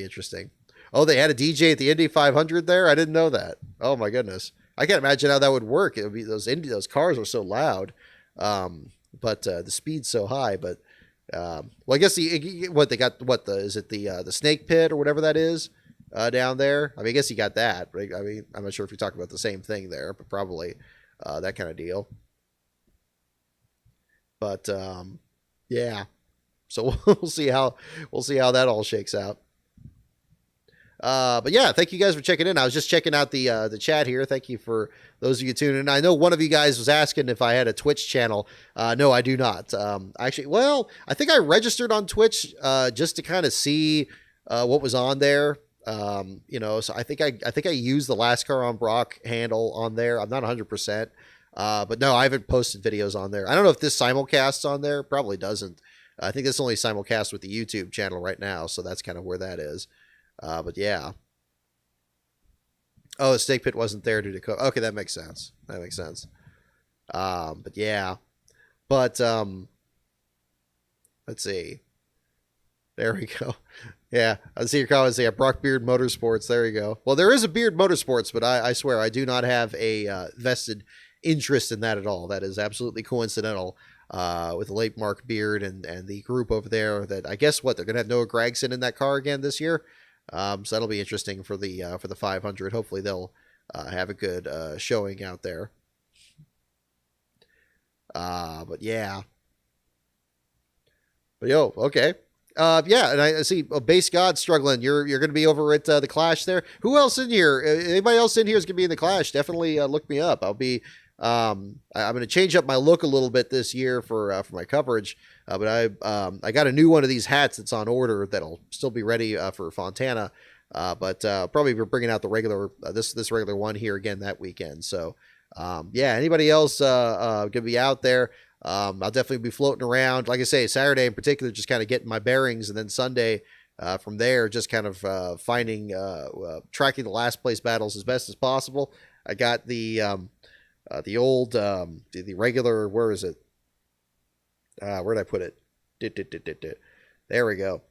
interesting. Oh, they had a DJ at the Indy 500 there? I didn't know that. Oh, my goodness. I can't imagine how that would work. It would be those cars are so loud, but the speed's so high. But, well, I guess is it the snake pit or whatever that is? Down there. I mean, I guess you got that, right? I mean, I'm not sure if you're talking about the same thing there, but probably that kind of deal. But yeah, so we'll see how that all shakes out. But yeah, thank you guys for checking in. I was just checking out the chat here. Thank you for those of you tuning in. I know one of you guys was asking if I had a Twitch channel. No, I do not. Actually, well, I think I registered on Twitch just to kind of see what was on there. You know, so I think I used the Last Car on Brock handle on there. I'm not 100%, but no, I haven't posted videos on there. I don't know if this simulcasts on there. Probably doesn't. I think this only simulcasts with the YouTube channel right now, so that's kind of where that is. But yeah. Oh, the snake pit wasn't there to cook. Okay, that makes sense. But yeah, but let's see. There we go. Yeah, I see your comments. Yeah, Brock Beard Motorsports. There you go. Well, there is a Beard Motorsports, but I swear I do not have a vested interest in that at all. That is absolutely coincidental with the late Mark Beard and the group over there. That I guess they're going to have Noah Gragson in that car again this year. So that'll be interesting for the 500. Hopefully they'll have a good showing out there. But yeah. But yo, okay. Yeah, and I see Base God struggling. You're going to be over at the Clash there. Who else in here? Anybody else in here is going to be in the Clash? Definitely look me up. I'll be I'm going to change up my look a little bit this year for my coverage. But I got a new one of these hats that's on order that'll still be ready for Fontana. But probably we're bringing out the regular this regular one here again that weekend. So yeah, anybody else gonna be out there? I'll definitely be floating around. Like I say, Saturday in particular, just kind of getting my bearings, and then Sunday from there, just kind of finding tracking the last place battles as best as possible. I got the old the regular. Where is it? Where'd I put it? There we go.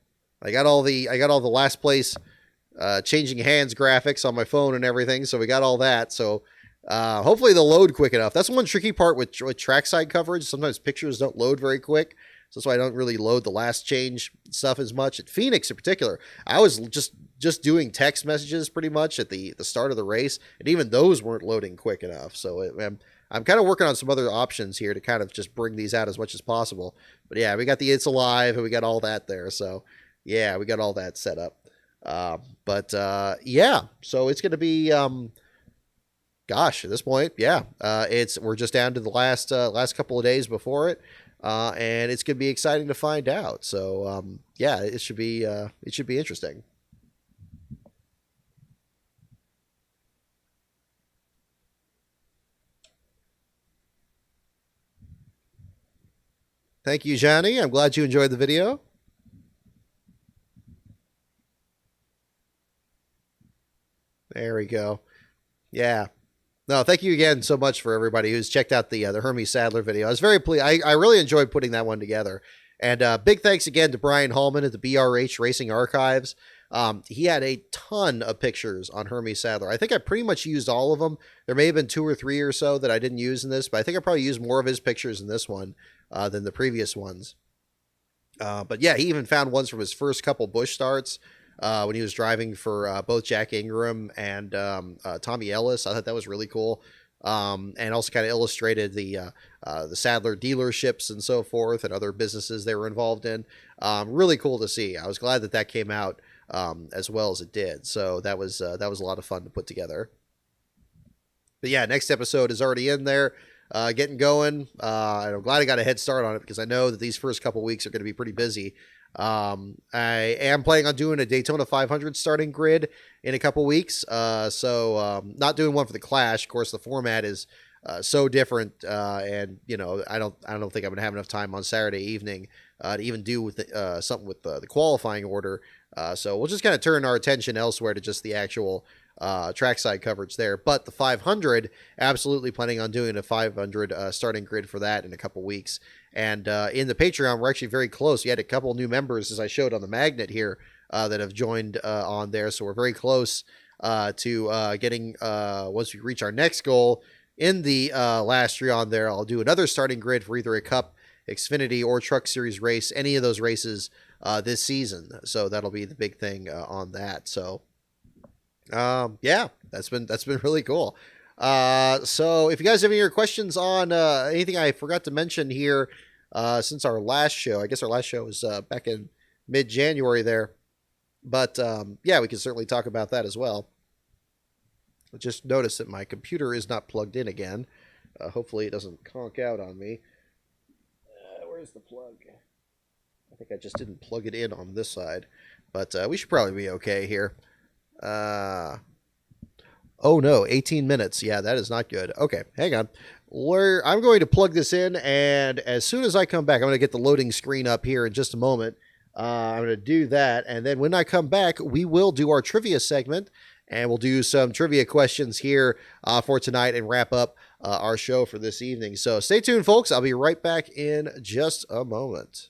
I got all the last place changing hands graphics on my phone and everything, so we got all that. So hopefully they'll load quick enough. That's one tricky part with trackside coverage. Sometimes pictures don't load very quick, so that's why I don't really load the last change stuff as much. At Phoenix in particular, I was just doing text messages pretty much at the start of the race, and even those weren't loading quick enough. So I'm kind of working on some other options here to kind of just bring these out as much as possible. But yeah, we got the It's Alive, and we got all that there. So yeah, we got all that set up. Yeah, so it's going to be, gosh, at this point, yeah, we're just down to the last couple of days before it. And it's going to be exciting to find out. So, yeah, it should be interesting. Thank you, Johnny. I'm glad you enjoyed the video. There we go. Yeah. No, thank you again so much for everybody who's checked out the Hermie Sadler video. I was very pleased. I really enjoyed putting that one together. And big thanks again to Brian Hallman at the BRH Racing Archives. He had a ton of pictures on Hermie Sadler. I think I pretty much used all of them. There may have been 2 or 3 or so that I didn't use in this, but I think I probably used more of his pictures in this one than the previous ones. But yeah, he even found ones from his first couple Busch starts when he was driving for both Jack Ingram and Tommy Ellis. I thought that was really cool. And also kind of illustrated the Sadler dealerships and so forth and other businesses they were involved in. Really cool to see. I was glad that that came out as well as it did. So that was a lot of fun to put together. But yeah, next episode is already in there, getting going. And I'm glad I got a head start on it because I know that these first couple weeks are going to be pretty busy. I am planning on doing a Daytona 500 starting grid in a couple weeks. So not doing one for the Clash. Of course, the format is so different, and you know, I don't think I'm gonna have enough time on Saturday evening to even do with something with the qualifying order. So we'll just kind of turn our attention elsewhere to just the actual trackside coverage there. But the 500, absolutely planning on doing a 500 starting grid for that in a couple weeks. And in the Patreon, we're actually very close. We had a couple new members, as I showed on the magnet here, that have joined on there. So we're very close to getting, once we reach our next goal in the last year on there, I'll do another starting grid for either a Cup, Xfinity, or Truck Series race, any of those races this season. So that'll be the big thing on that. So yeah, that's been really cool. So if you guys have any other questions on anything I forgot to mention here since our last show, I guess our last show was back in mid-January there. But yeah, we can certainly talk about that as well. I just noticed that my computer is not plugged in again. Hopefully it doesn't conk out on me. Where's the plug? I think I just didn't plug it in on this side. But we should probably be okay here. Oh no, 18 minutes. Yeah, that is not good. Okay, hang on. I'm going to plug this in, and as soon as I come back, I'm going to get the loading screen up here in just a moment. I'm going to do that, and then when I come back, we will do our trivia segment, and we'll do some trivia questions here for tonight and wrap up our show for this evening. So stay tuned, folks. I'll be right back in just a moment.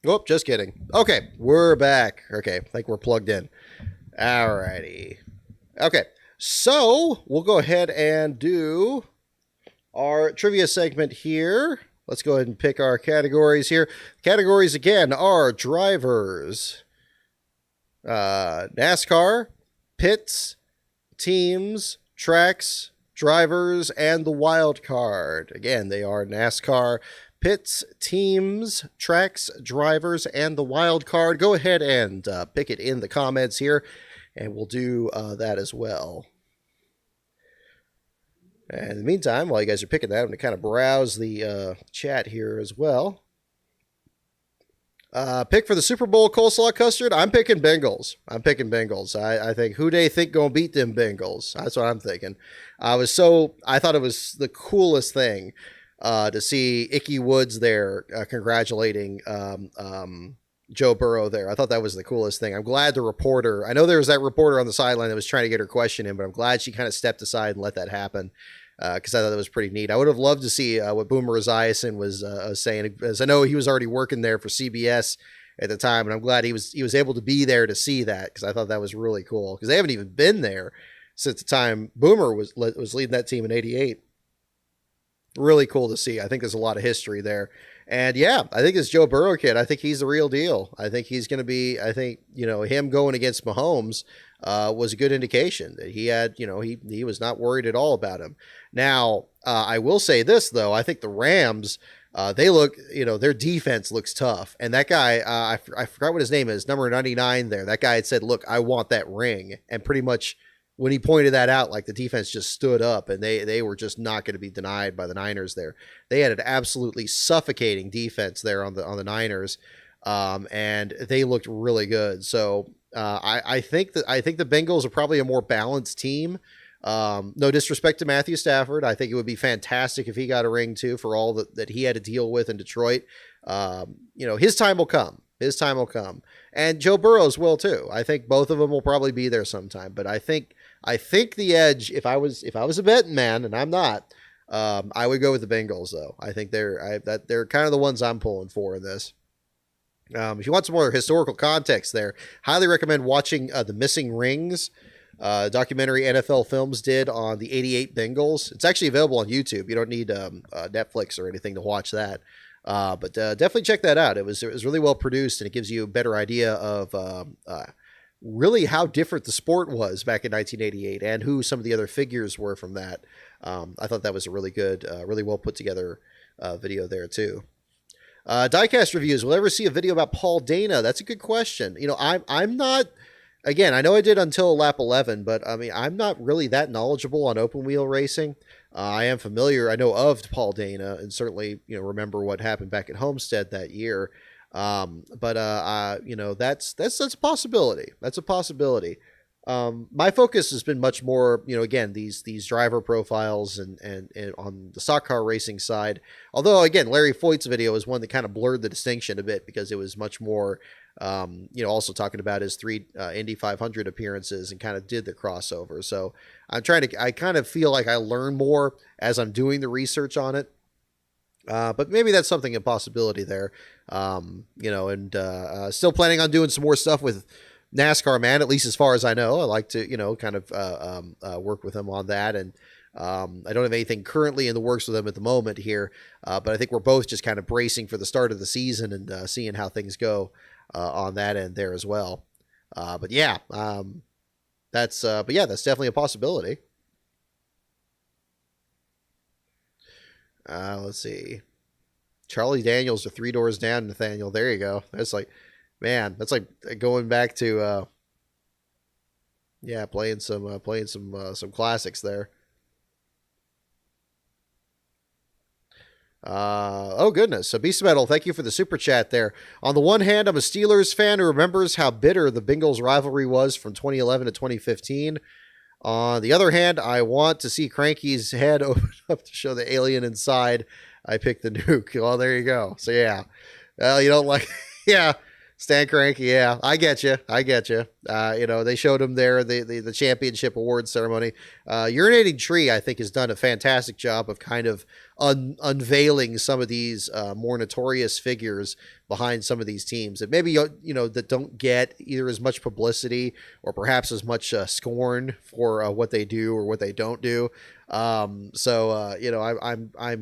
Oh, just kidding. Okay, we're back. Okay, I think we're plugged in. Alrighty. Okay, so we'll go ahead and do our trivia segment here. Let's go ahead and pick our categories here. Categories again are drivers, NASCAR, pits, teams, tracks, drivers, and the wild card. Again, they are NASCAR, pits, teams, tracks, drivers, and the wild card. Go ahead and pick it in the comments here, and we'll do that as well. And in the meantime, while you guys are picking that, I'm going to kind of browse the chat here as well. Pick for the Super Bowl coleslaw custard. I'm picking Bengals. I think who they think gonna beat them Bengals. That's what I'm thinking. I thought it was the coolest thing to see Ickey Woods there congratulating Joe Burrow there. I thought that was the coolest thing. I'm glad the reporter, I know there was that reporter on the sideline that was trying to get her question in, but I'm glad she kind of stepped aside and let that happen. Because I thought that was pretty neat. I would have loved to see what Boomer Esiason was saying, as I know he was already working there for CBS at the time, and I'm glad he was able to be there to see that, because I thought that was really cool. Because they haven't even been there since the time Boomer was leading that team in '88. Really cool to see. I think there's a lot of history there. And yeah, I think this Joe Burrow kid, I think he's the real deal. I think he's going to be, him going against Mahomes was a good indication that he had, he was not worried at all about him. Now, I will say this, though. I think the Rams, they look, their defense looks tough. And that guy, I forgot what his name is, number 99 there. That guy had said, look, I want that ring. And pretty much when he pointed that out, like, the defense just stood up, and they were just not going to be denied by the Niners there. They had an absolutely suffocating defense there on the Niners, and they looked really good. So I think the Bengals are probably a more balanced team. No disrespect to Matthew Stafford. I think it would be fantastic if he got a ring too, for all that he had to deal with in Detroit. His time will come. And Joe Burrow's will too. I think both of them will probably be there sometime. But I think the edge, if I was a betting man, and I'm not, I would go with the Bengals though. I think they're kind of the ones I'm pulling for in this. If you want some more historical context there, highly recommend watching The Missing Rings documentary NFL Films did on the '88 Bengals. It's actually available on YouTube. You don't need Netflix or anything to watch that. But definitely check that out. It was really well produced, and it gives you a better idea of really how different the sport was back in 1988, and who some of the other figures were from that. I thought that was a really good, really well put together video there too. Diecast reviews. Will I ever see a video about Paul Dana? That's a good question. I'm not. Again, I know I did until lap 11, but I mean, I'm not really that knowledgeable on open wheel racing. I am familiar. I know of Paul Dana, and certainly, remember what happened back at Homestead that year. But that's a possibility. That's a possibility. My focus has been much more, again, these driver profiles and on the stock car racing side. Although, again, Larry Foyt's video is one that kind of blurred the distinction a bit, because it was much more, also talking about his 3 Indy 500 appearances, and kind of did the crossover. So I kind of feel like I learn more as I'm doing the research on it. But maybe that's a possibility there. Still planning on doing some more stuff with NASCAR, man, at least as far as I know. I like to, kind of work with him on that. And I don't have anything currently in the works with him at the moment here. But I think we're both just kind of bracing for the start of the season and seeing how things go on that end there as well. But that's definitely a possibility. Let's see. Charlie Daniels to 3 doors down, Nathaniel. There you go. That's like going back to playing some classics there. Oh goodness. So Beast Metal, thank you for the super chat there. On the one hand, I'm a Steelers fan who remembers how bitter the Bengals rivalry was from 2011 to 2015. On the other hand, I want to see Cranky's head open up to show the alien inside. I picked the nuke. Well, there you go. So yeah. Well, you don't like, yeah. Stan Kroenke, yeah, I get you. I get you. They showed him there the championship award ceremony. Urinating Tree, I think, has done a fantastic job of kind of unveiling some of these more notorious figures behind some of these teams that maybe that don't get either as much publicity or perhaps as much scorn for what they do or what they don't do. I'm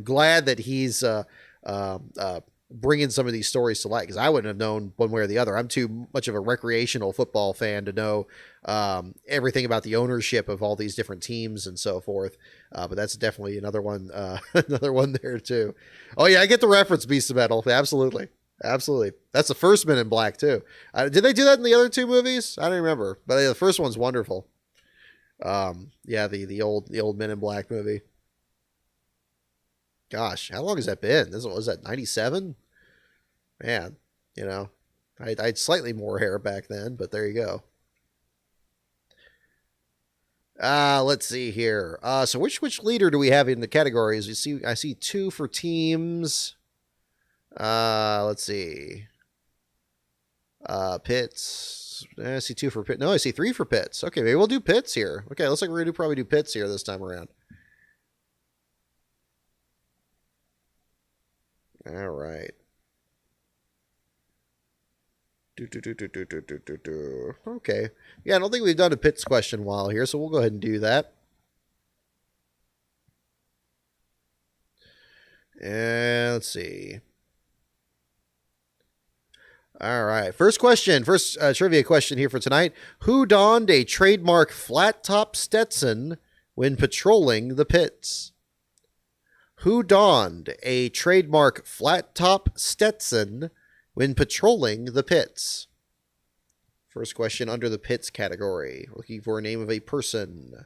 glad that he's bringing some of these stories to light, because I wouldn't have known one way or the other. I'm too much of a recreational football fan to know everything about the ownership of all these different teams and so forth. But that's definitely another one, another one there too. Oh yeah, I get the reference, Beast of Metal. Absolutely, absolutely. That's the first Men in Black too. Did they do that in the other two movies? I don't remember, but the first one's wonderful. The old Men in Black movie. Gosh, how long has that been? Was that 97? Man, I had slightly more hair back then, but there you go. Let's see here. So which leader do we have in the categories? I see 2 for teams. Let's see. Pits. I see 2 for Pits. No, I see 3 for Pits. Okay, maybe we'll do Pits here. Okay, looks like we're gonna probably do Pits here this time around. All right. Okay. Yeah, I don't think we've done a Pits question while here, so we'll go ahead and do that. And let's see. All right. First trivia question here for tonight. Who donned a trademark flat top Stetson when patrolling the pits? Who donned a trademark flat-top Stetson when patrolling the pits? First question under the pits category. Looking for a name of a person.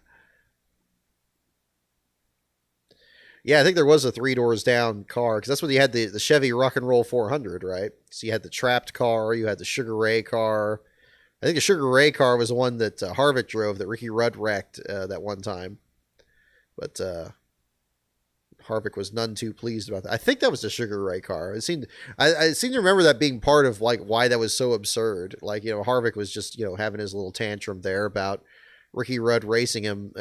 Yeah, I think there was a 3 doors down car, because that's when you had the Chevy Rock and Roll 400, right? So you had the Trapped car, you had the Sugar Ray car. I think the Sugar Ray car was the one that Harvick drove that Ricky Rudd wrecked that one time. But Harvick was none too pleased about that. I think that was the Sugar Ray car. I seem to remember that being part of like why that was so absurd. Like, Harvick was just, having his little tantrum there about Ricky Rudd racing him,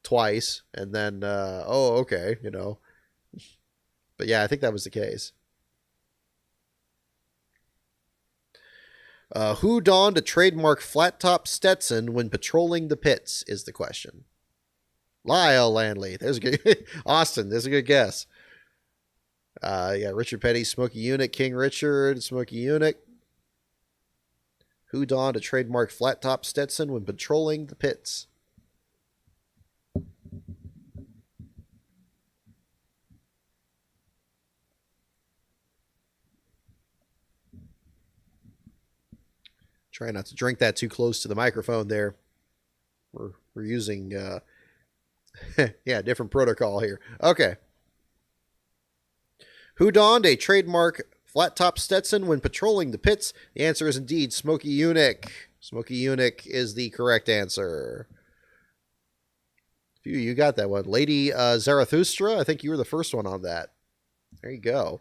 twice. And then, okay, But yeah, I think that was the case. Who donned a trademark flat-top Stetson when patrolling the pits is the question. Lyle Landley. There's a good Austin. There's a good guess. Richard Petty, Smokey Yunick, King Richard, Smokey Yunick. Who donned a trademark flat top Stetson when patrolling the pits? Try not to drink that too close to the microphone there. We're using different protocol here. Okay. Who donned a trademark flat-top Stetson when patrolling the pits? The answer is indeed Smokey Yunick. Smokey Yunick is the correct answer. You got that one. Lady Zarathustra, I think you were the first one on that. There you go.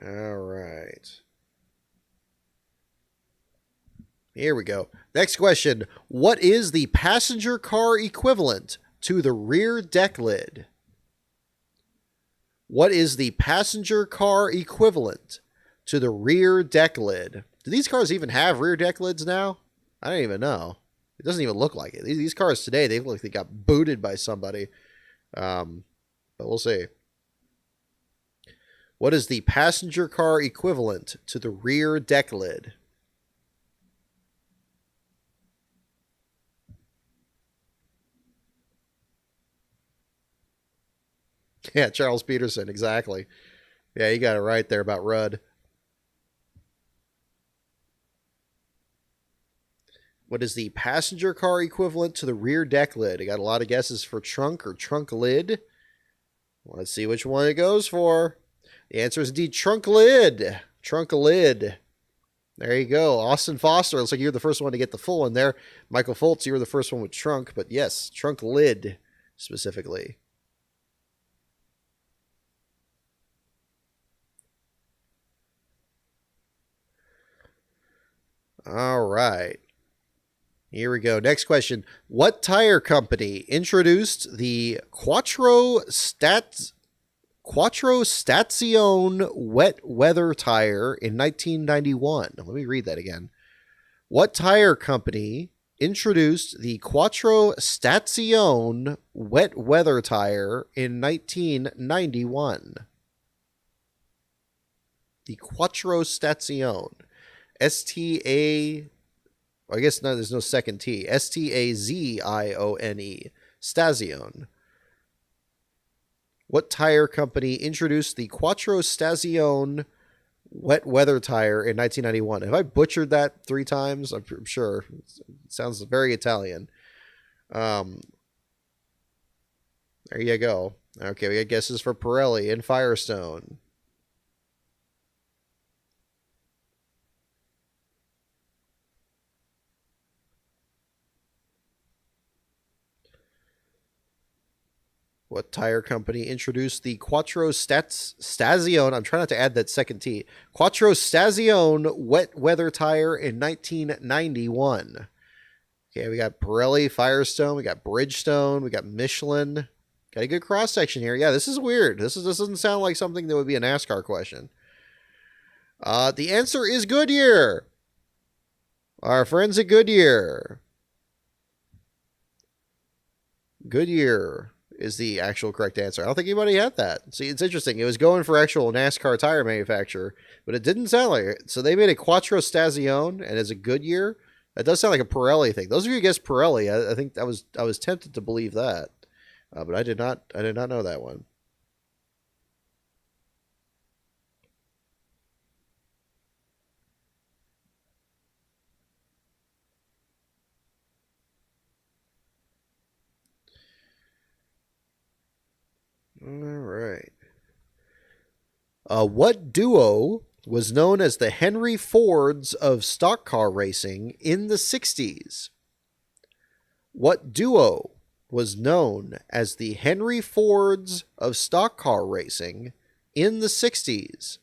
All right. Here we go. Next question. What is the passenger car equivalent to the rear deck lid? What is the passenger car equivalent to the rear deck lid? Do these cars even have rear deck lids now? I don't even know. It doesn't even look like it. These cars today, they look like they got booted by somebody. But we'll see. What is the passenger car equivalent to the rear deck lid? Yeah, Charles Peterson, exactly. Yeah, you got it right there about Rudd. What is the passenger car equivalent to the rear deck lid? I got a lot of guesses for trunk or trunk lid. Let's see which one it goes for. The answer is indeed trunk lid. Trunk lid. There you go. Austin Foster, looks like you're the first one to get the full one there. Michael Foltz, you were the first one with trunk, but yes, trunk lid specifically. All right. Here we go. Next question. What tire company introduced the Quattro Stazione wet weather tire in 1991? Let me read that again. What tire company introduced the Quattro Stazione wet weather tire in 1991? The Quattro Stazione. S-T-A... I guess no, there's no second T. Stazione. Stazione. What tire company introduced the Quattro Stazione wet weather tire in 1991? Have I butchered that 3 times? I'm sure. It sounds very Italian. There you go. Okay, we got guesses for Pirelli and Firestone. What tire company introduced the Quattro Stazione? I'm trying not to add that second T. Quattro Stazione wet weather tire in 1991. Okay, we got Pirelli, Firestone, we got Bridgestone, we got Michelin. Got a good cross section here. Yeah, this is weird. This doesn't sound like something that would be a NASCAR question. The answer is Goodyear. Our friends at Goodyear. Goodyear is the actual correct answer. I don't think anybody had that. See, it's interesting. It was going for actual NASCAR tire manufacturer, but it didn't sound like it. So they made a Quattro Stazione, and as a Goodyear, that does sound like a Pirelli thing. Those of you who guessed Pirelli, I think I was tempted to believe that, but I did not know that one. All right. What duo was known as the Henry Fords of stock car racing in the 60s? What duo was known as the Henry Fords of stock car racing in the 60s?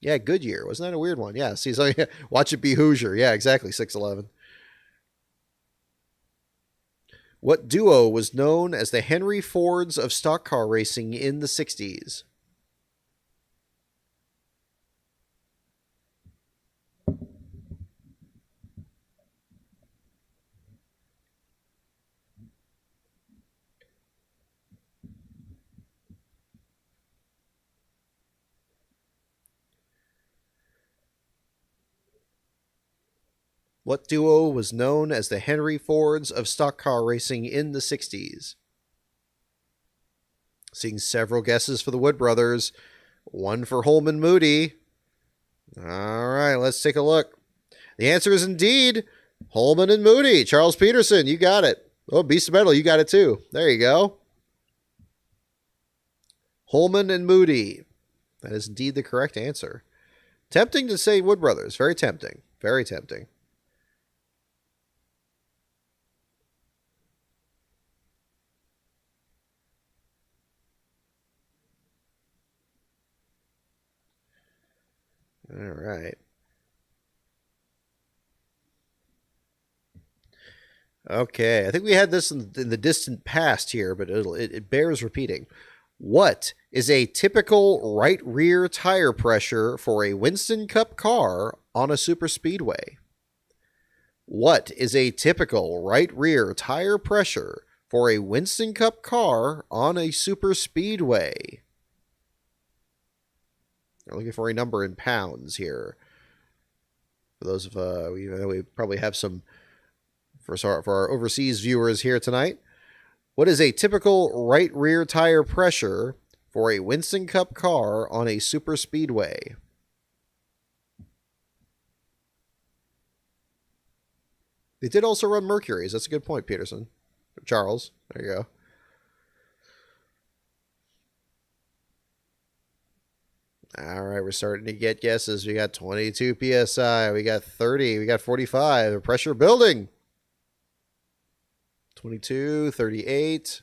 Yeah, Goodyear. Wasn't that a weird one? Yeah, see, so yeah, watch it be Hoosier. Yeah, exactly, 611. What duo was known as the Henry Fords of stock car racing in the 60s? What duo was known as the Henry Fords of stock car racing in the 60s? Seeing several guesses for the Wood brothers. One for Holman Moody. All right, let's take a look. The answer is indeed Holman and Moody. Charles Peterson, you got it. Oh, Beast of Metal, you got it too. There you go. Holman and Moody. That is indeed the correct answer. Tempting to say Wood brothers. Very tempting. Very tempting. All right. Okay, I think we had this in the distant past here, but it bears repeating. What is a typical right rear tire pressure for a Winston Cup car on a super speedway? What is a typical right rear tire pressure for a Winston Cup car on a super speedway? We're looking for a number in pounds here. For those of we probably have some for our overseas viewers here tonight. What is a typical right rear tire pressure for a Winston Cup car on a super speedway? They did also run Mercuries. That's a good point, Peterson. Charles, there you go. All right, we're starting to get guesses. We got 22 PSI. We got 30. We got 45. Pressure building. 22, 38.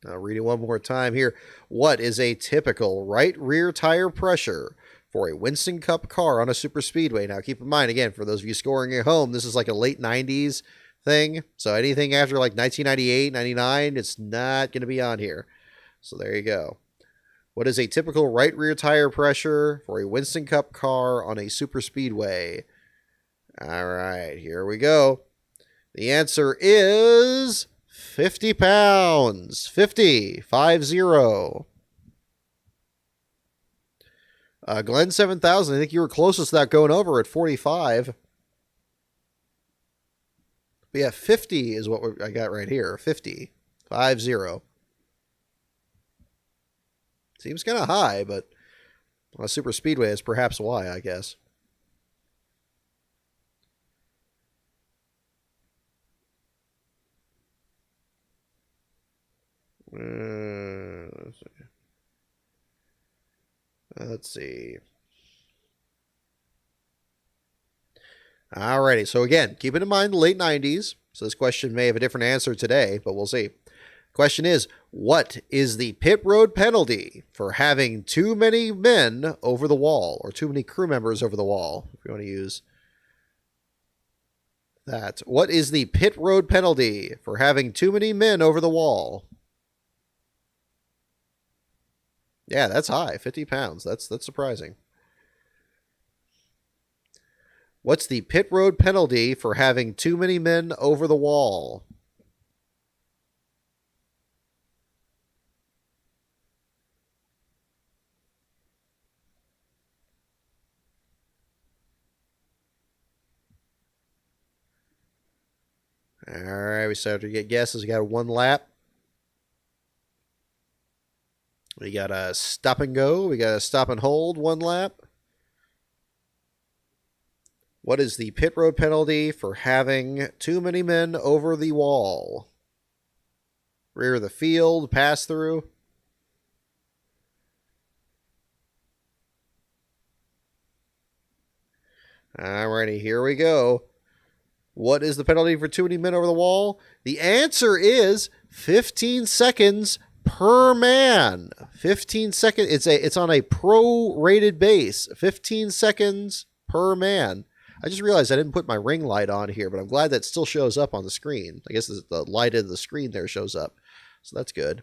I'll read it one more time here. What is a typical right rear tire pressure for a Winston Cup car on a super speedway? Now, keep in mind, again, for those of you scoring at home, this is like a late 90s thing. So anything after like 1998, 99, it's not going to be on here. So there you go. What is a typical right rear tire pressure for a Winston Cup car on a super speedway? All right, here we go. The answer is 50 pounds. 50. Glenn 7000, I think you were closest to that going over at 45. But yeah, 50 is what I got right here. 50. 50. Seems kind of high, but on a super speedway is perhaps why, I guess. Let's see. Alrighty, so again, keep it in mind the late 90s. So this question may have a different answer today, but we'll see. Question is, what is the pit road penalty for having too many men over the wall, or too many crew members over the wall, if you want to use that? What is the pit road penalty for having too many men over the wall? Yeah, that's high. 50 pounds. That's surprising. What's the pit road penalty for having too many men over the wall? All right, we started to get guesses. We got a 1 lap. We got a stop and go. We got a stop and hold 1 lap. What is the pit road penalty for having too many men over the wall? Rear of the field, pass through. Alrighty, here we go. What is the penalty for too many men over the wall? The answer is 15 seconds per man. 15 seconds. It's on a pro-rated base. 15 seconds per man. I just realized I didn't put my ring light on here, but I'm glad that still shows up on the screen. I guess the light of the screen there shows up. So that's good.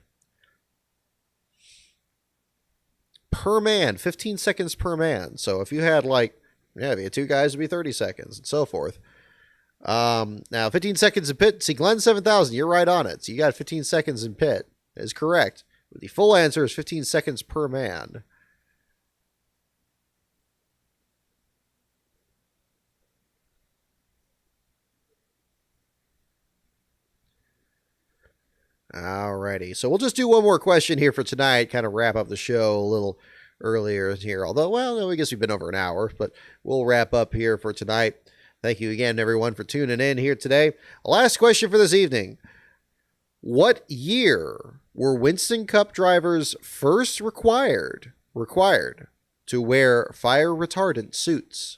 Per man. 15 seconds per man. So if you had if you had 2 guys, it'd be 30 seconds and so forth. Now 15 seconds in pit. See, Glenn 7000, you're right on it. So you got 15 seconds in pit. That is correct. But the full answer is 15 seconds per man. Alrighty. So we'll just do one more question here for tonight, kind of wrap up the show a little earlier here. Although, well, I guess we've been over an hour, but we'll wrap up here for tonight. Thank you again, everyone, for tuning in here today. Last question for this evening. What year were Winston Cup drivers first required to wear fire retardant suits?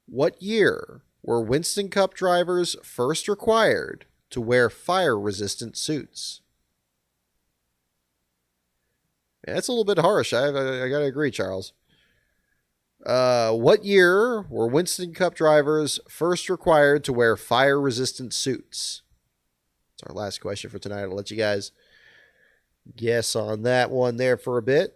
What year were Winston Cup drivers first required to wear fire-resistant suits? Yeah, that's a little bit harsh. I gotta agree, Charles. What year were Winston Cup drivers first required to wear fire-resistant suits? That's our last question for tonight. I'll let you guys guess on that one there for a bit.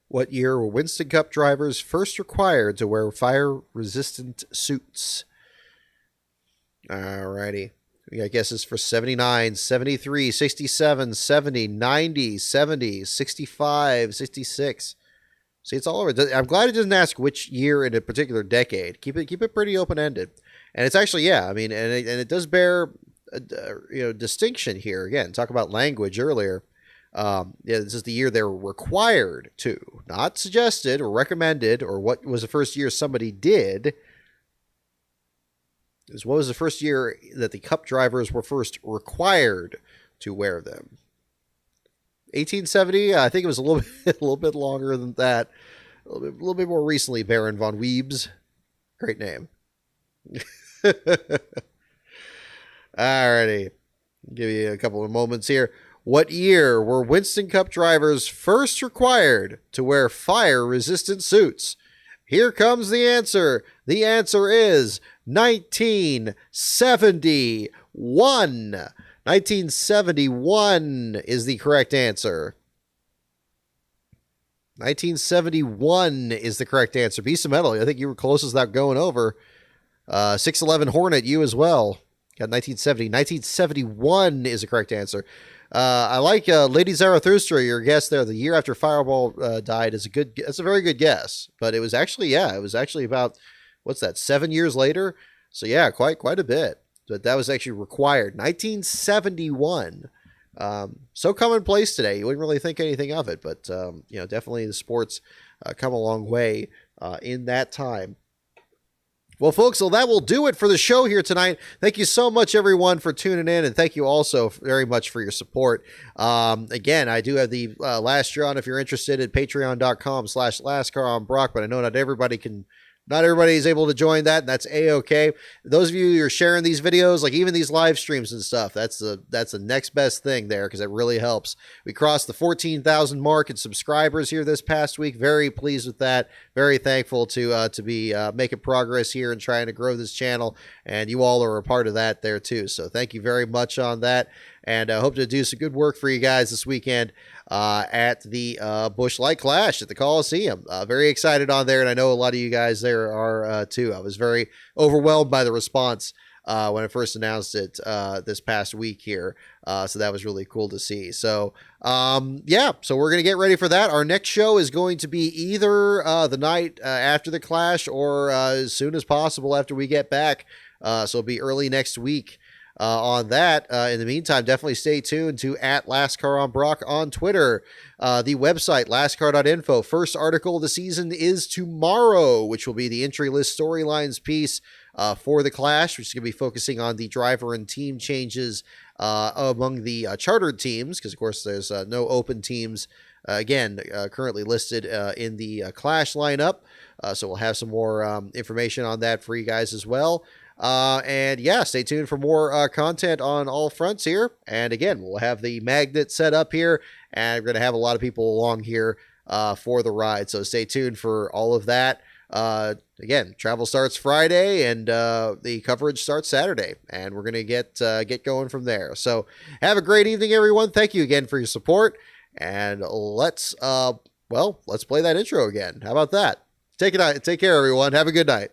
What year were Winston Cup drivers first required to wear fire-resistant suits? Alrighty. We got guesses for 79, 73, 67, 70, 90, 70, 65, 66. See, it's all over. I'm glad it doesn't ask which year in a particular decade. Keep it pretty open-ended. And it's actually, yeah, I mean, and it does bear distinction here. Again, talk about language earlier. This is the year they're required to, not suggested or recommended, or what was the first year somebody did. What was the first year that the Cup drivers were first required to wear them? 1870. I think it was a little bit longer than that. A little bit more recently. Baron von Weebs, great name. Alrighty, give you a couple of moments here. What year were Winston Cup drivers first required to wear fire-resistant suits? Here comes the answer. The answer is 1971. 1971 is the correct answer. 1971 is the correct answer. Piece of metal. I think you were closest without going over. 611 Hornet, you as well. Got 1970. 1971 is the correct answer. I like Lady Zarathustra, your guess there. The year after Fireball died is that's a very good guess. But it was actually about, what's that, 7 years later? So yeah, quite a bit. But that was actually required. 1971. So commonplace today. You wouldn't really think anything of it, but definitely the sports come a long way in that time. Well, folks, so that will do it for the show here tonight. Thank you so much, everyone, for tuning in, and thank you also very much for your support. Again, I do have the last year on if you're interested at patreon.com/LastCarOnBrock, but I know not everybody is able to join that, and that's A-okay. Those of you who are sharing these videos, like even these live streams and stuff, that's the next best thing there, because it really helps. We crossed the 14,000 mark in subscribers here this past week. Very pleased with that. Very thankful to be making progress here and trying to grow this channel, and you all are a part of that there too. So thank you very much on that, and I hope to do some good work for you guys this weekend at the Busch Light Clash at the Coliseum. Very excited on there, and I know a lot of you guys there are too. I was very overwhelmed by the response when I first announced it this past week here. So that was really cool to see. So yeah, so we're going to get ready for that. Our next show is going to be either the night after the Clash or as soon as possible after we get back. So it'll be early next week. On that. In the meantime, definitely stay tuned to @LastCarOnBrock on Twitter. The website, lastcar.info. First article of the season is tomorrow, which will be the entry list storylines piece for the Clash, which is going to be focusing on the driver and team changes among the chartered teams, because, of course, there's no open teams, currently listed in the Clash lineup. So we'll have some more information on that for you guys as well. And yeah, stay tuned for more content on all fronts here. And again, we'll have the magnet set up here, and we're going to have a lot of people along here for the ride. So stay tuned for all of that. Again, travel starts Friday, and the coverage starts Saturday, and we're going to get going from there. So have a great evening, everyone. Thank you again for your support, and let's play that intro again. How about that? Take care, everyone. Have a good night.